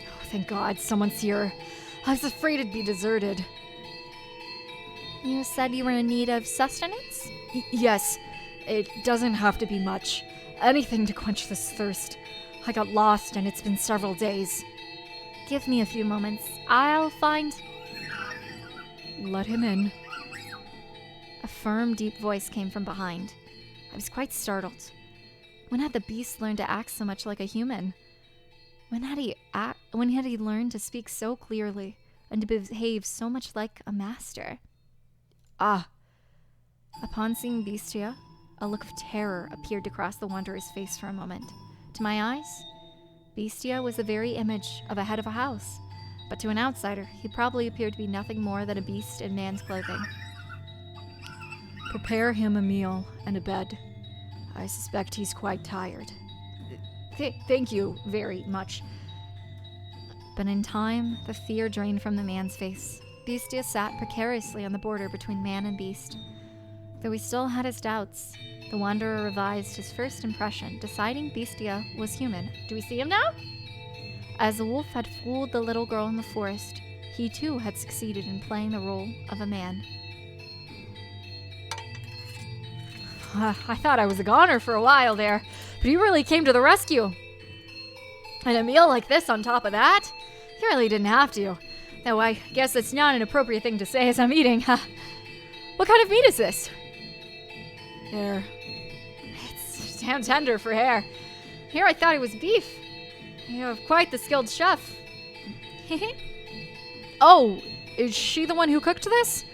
Oh, thank God, someone's here. I was afraid it'd be deserted. You said you were in need of sustenance? Yes. It doesn't have to be much. Anything to quench this thirst. I got lost and it's been several days. Give me a few moments. I'll find... Let him in. A firm, deep voice came from behind. I was quite startled. When had the beast learned to act so much like a human? When had he learned to speak so clearly and to behave so much like a master? Ah. Upon seeing Bestia, a look of terror appeared to cross the wanderer's face for a moment. To my eyes, Bestia was the very image of a head of a house, but to an outsider, he probably appeared to be nothing more than a beast in man's clothing. Prepare him a meal and a bed. I suspect he's quite tired. Thank you very much. But in time, the fear drained from the man's face. Bestia sat precariously on the border between man and beast. Though he still had his doubts, the wanderer revised his first impression, deciding Bestia was human. Do we see him now? As the wolf had fooled the little girl in the forest, he too had succeeded in playing the role of a man. I thought I was a goner for a while there, but you really came to the rescue. And a meal like this on top of that? You really didn't have to. Though I guess it's not an appropriate thing to say as I'm eating. What kind of meat is this? Hare. It's damn tender for hare. Here I thought it was beef. You have quite the skilled chef. Oh, is she the one who cooked this?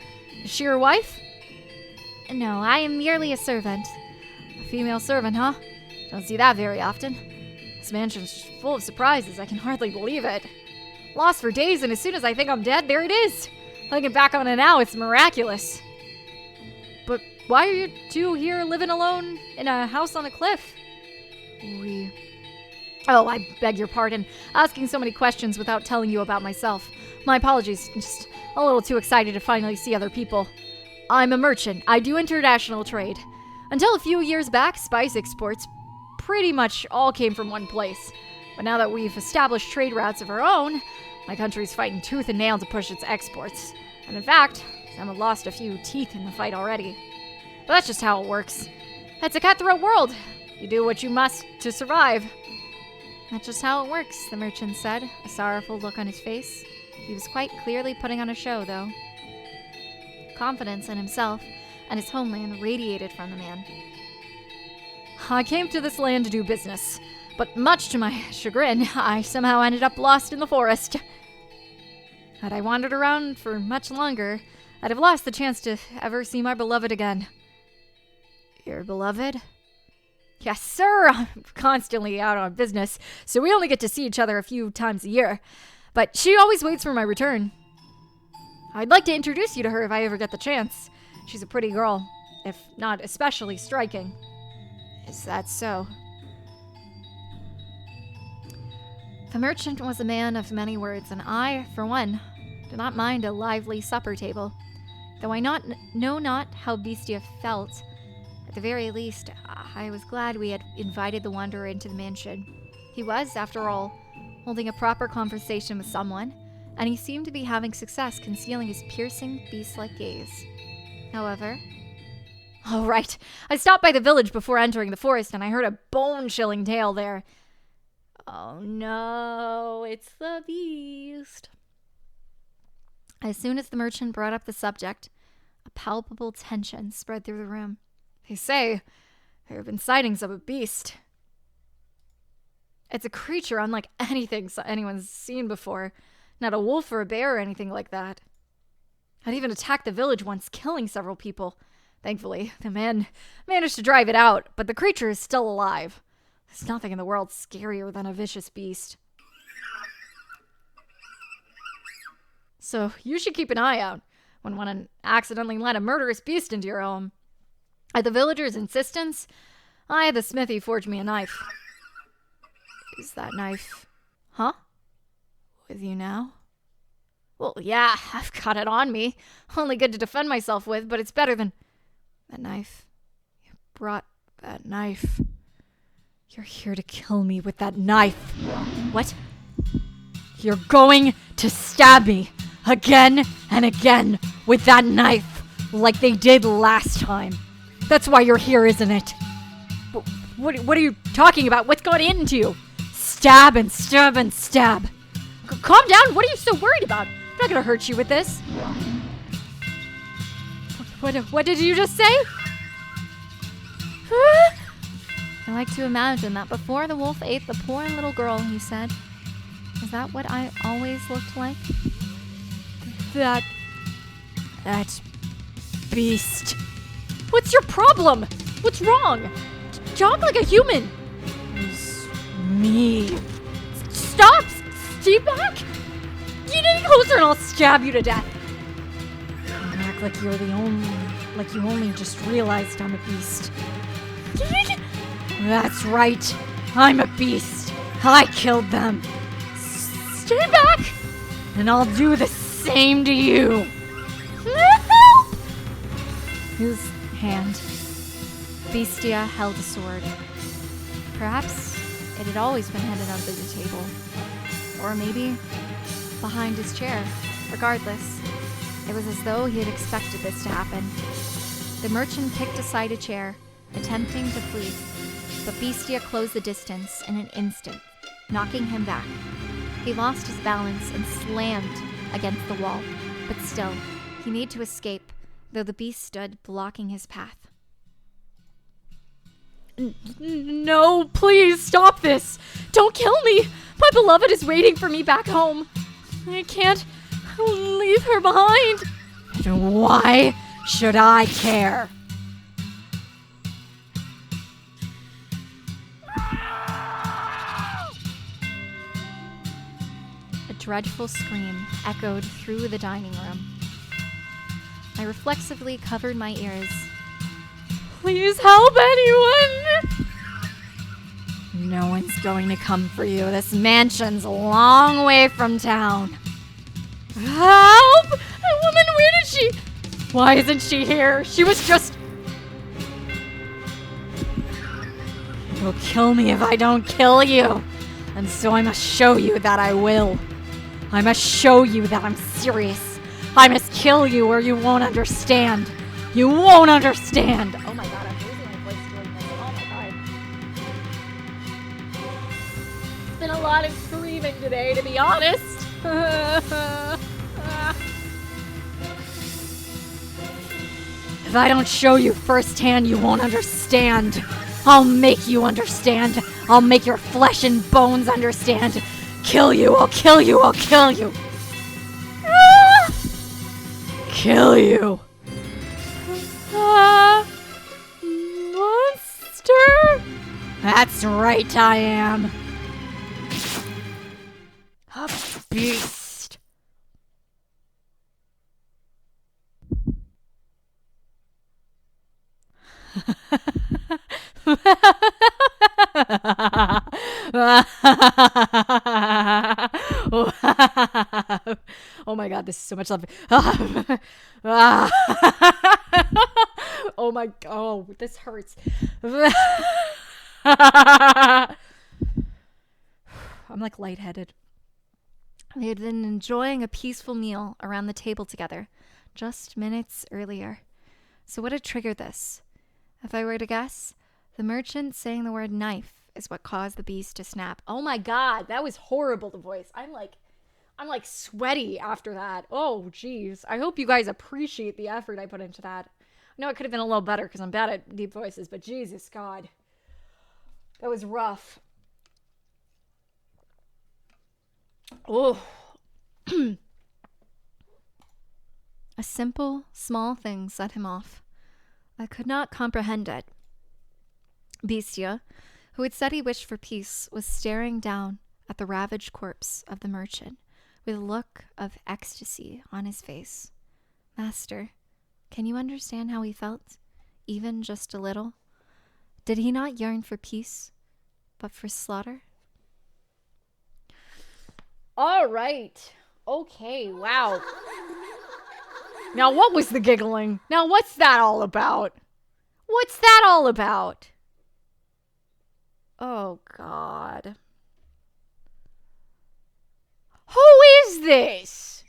Is she your wife? No, I am merely a servant. A female servant, huh? Don't see that very often. This mansion's full of surprises. I can hardly believe it. Lost for days, and as soon as I think I'm dead, there it is. Looking back on it now, it's miraculous. But why are you two here living alone in a house on a cliff? Oh, I beg your pardon. Asking so many questions without telling you about myself. My apologies. Just a little too excited to finally see other people. I'm a merchant. I do international trade. Until a few years back, spice exports pretty much all came from one place. But now that we've established trade routes of our own, my country's fighting tooth and nail to push its exports. And in fact, some have lost a few teeth in the fight already. But that's just how it works. It's a cutthroat world. You do what you must to survive. That's just how it works, the merchant said, a sorrowful look on his face. He was quite clearly putting on a show, though. Confidence in himself and his homeland radiated from the man. I came to this land to do business, but much to my chagrin, I somehow ended up lost in the forest. Had I wandered around for much longer, I'd have lost the chance to ever see my beloved again. Your beloved? Yes, sir. I'm constantly out on business, so we only get to see each other a few times a year. But she always waits for my return. I'd like to introduce you to her if I ever get the chance. She's a pretty girl, if not especially striking. Is that so? The merchant was a man of many words, and I, for one, did not mind a lively supper table. Though I know not how Bestia felt, at the very least, I was glad we had invited the wanderer into the mansion. He was, after all, holding a proper conversation with someone, and he seemed to be having success concealing his piercing, beast-like gaze. However... Oh, right. I stopped by the village before entering the forest, and I heard a bone-chilling tale there. Oh no, it's the beast. As soon as the merchant brought up the subject, a palpable tension spread through the room. They say there have been sightings of a beast. It's a creature unlike anything anyone's seen before. Not a wolf or a bear or anything like that. I'd even attacked the village once, killing several people. Thankfully, the man managed to drive it out, but the creature is still alive. There's nothing in the world scarier than a vicious beast. So you should keep an eye out when one accidentally let a murderous beast into your home. At the villagers' insistence, I had the smithy forge me a knife. Is that knife, with you now? Well, yeah, I've got it on me. Only good to defend myself with, but it's better than... That knife. You brought that knife. You're here to kill me with that knife. What? You're going to stab me again and again with that knife, like they did last time. That's why you're here, isn't it? What are you talking about? What's got into you? Stab and stab and stab. Calm down. What are you so worried about? I'm not gonna hurt you with this. What did you just say? I like to imagine that before the wolf ate the poor little girl, he said. Is that what I always looked like? That beast. What's your problem? What's wrong? Talk like a human. It's me. Stop! Stay back! Get any closer and I'll stab you to death. Don't act like you only just realized I'm a beast. That's right. I'm a beast. I killed them. Stay back, and I'll do the same to you. Help! His hand. Bestia held a sword. Perhaps it had always been hidden under the table. Or maybe behind his chair. Regardless, it was as though he had expected this to happen. The merchant kicked aside a chair, attempting to flee, but Bestia closed the distance in an instant, knocking him back. He lost his balance and slammed against the wall, but still, he made to escape, though the beast stood blocking his path. No, please stop this. Don't kill me. My beloved is waiting for me back home. I can't leave her behind. And why should I care? A dreadful scream echoed through the dining room. I reflexively covered my ears. Please help anyone! No one's going to come for you. This mansion's a long way from town. Help! A woman, where is she? Why isn't she here? She was just... You'll kill me if I don't kill you. And so I must show you that I will. I must show you that I'm serious. I must kill you or you won't understand. You won't understand. Oh my god, I'm losing my voice doing this. Oh my god. It's been a lot of screaming today, to be honest. If I don't show you firsthand, you won't understand. I'll make you understand. I'll make your flesh and bones understand. Kill you, I'll kill you, I'll kill you. Kill you. Monster? That's right, I am. A beast. Oh my god, this is so much love. Oh my god, oh, this hurts. I'm like lightheaded. They had been enjoying a peaceful meal around the table together just minutes earlier. So what had triggered this? If I were to guess, the merchant saying the word knife is what caused the beast to snap. Oh my god, that was horrible, the voice. I'm like sweaty after that. Oh jeez. I hope you guys appreciate the effort I put into that. I know it could have been a little better because I'm bad at deep voices, but Jesus God. That was rough. Oh. A simple, small thing set him off. I could not comprehend it. Bestia, who had said he wished for peace, was staring down at the ravaged corpse of the merchant with a look of ecstasy on his face. Master, can you understand how he felt? Even just a little? Did he not yearn for peace, but for slaughter? All right. Okay, wow. Now, what was the giggling? Now, what's that all about? What's that all about? Oh, God. Who is this?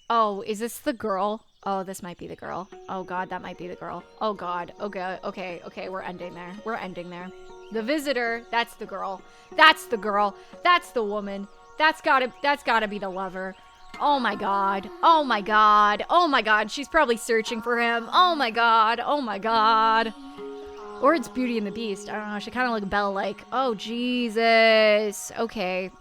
Oh, is this the girl? Oh, this might be the girl. Oh, God, that might be the girl. Oh, God. Okay, okay, we're ending there. We're ending there. The visitor, that's the girl. That's the girl. That's the woman. That's gotta be the lover. Oh my god. Oh my god. Oh my god. She's probably searching for him. Oh my god. Oh my god. Or it's Beauty and the Beast. I don't know. She kind of look Belle-like. Oh, Jesus. Okay.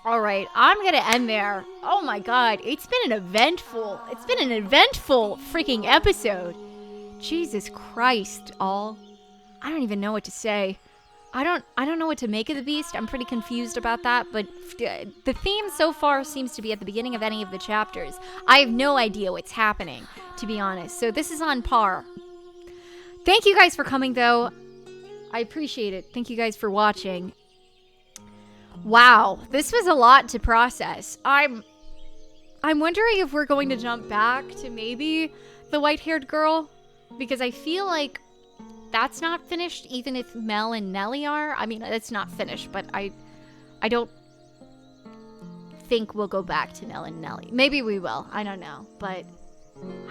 All right. I'm going to end there. it's been an eventful freaking episode. Jesus Christ, all. I don't even know what to say. I don't know what to make of the Beast. I'm pretty confused about that, but the theme so far seems to be at the beginning of any of the chapters. I have no idea what's happening, to be honest. So this is on par. Thank you guys for coming, though. I appreciate it. Thank you guys for watching. Wow, this was a lot to process. I'm wondering if we're going to jump back to maybe the white-haired girl, because I feel like that's not finished, even if Mel and Nellie are. I mean, it's not finished, but I don't think we'll go back to Mel and Nellie. Maybe we will. I don't know. But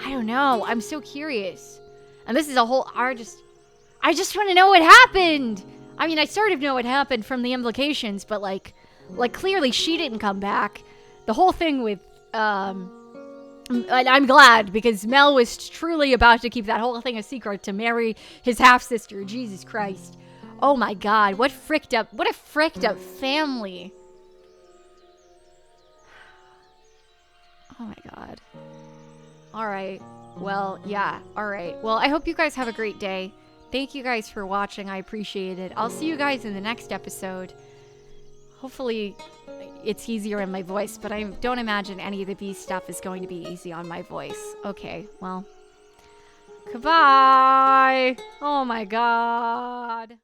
I don't know. I'm so curious. And this is a whole... I just want to know what happened. I mean, I sort of know what happened from the implications, but like clearly she didn't come back. The whole thing with... I'm glad, because Mel was truly about to keep that whole thing a secret to marry his half-sister. Jesus Christ. Oh my god, what a fricked up family. Oh my god. All right. Well, yeah. All right. Well, I hope you guys have a great day. Thank you guys for watching. I appreciate it. I'll see you guys in the next episode. Hopefully it's easier in my voice, but I don't imagine any of the bee stuff is going to be easy on my voice. Okay, well, goodbye. Oh my god.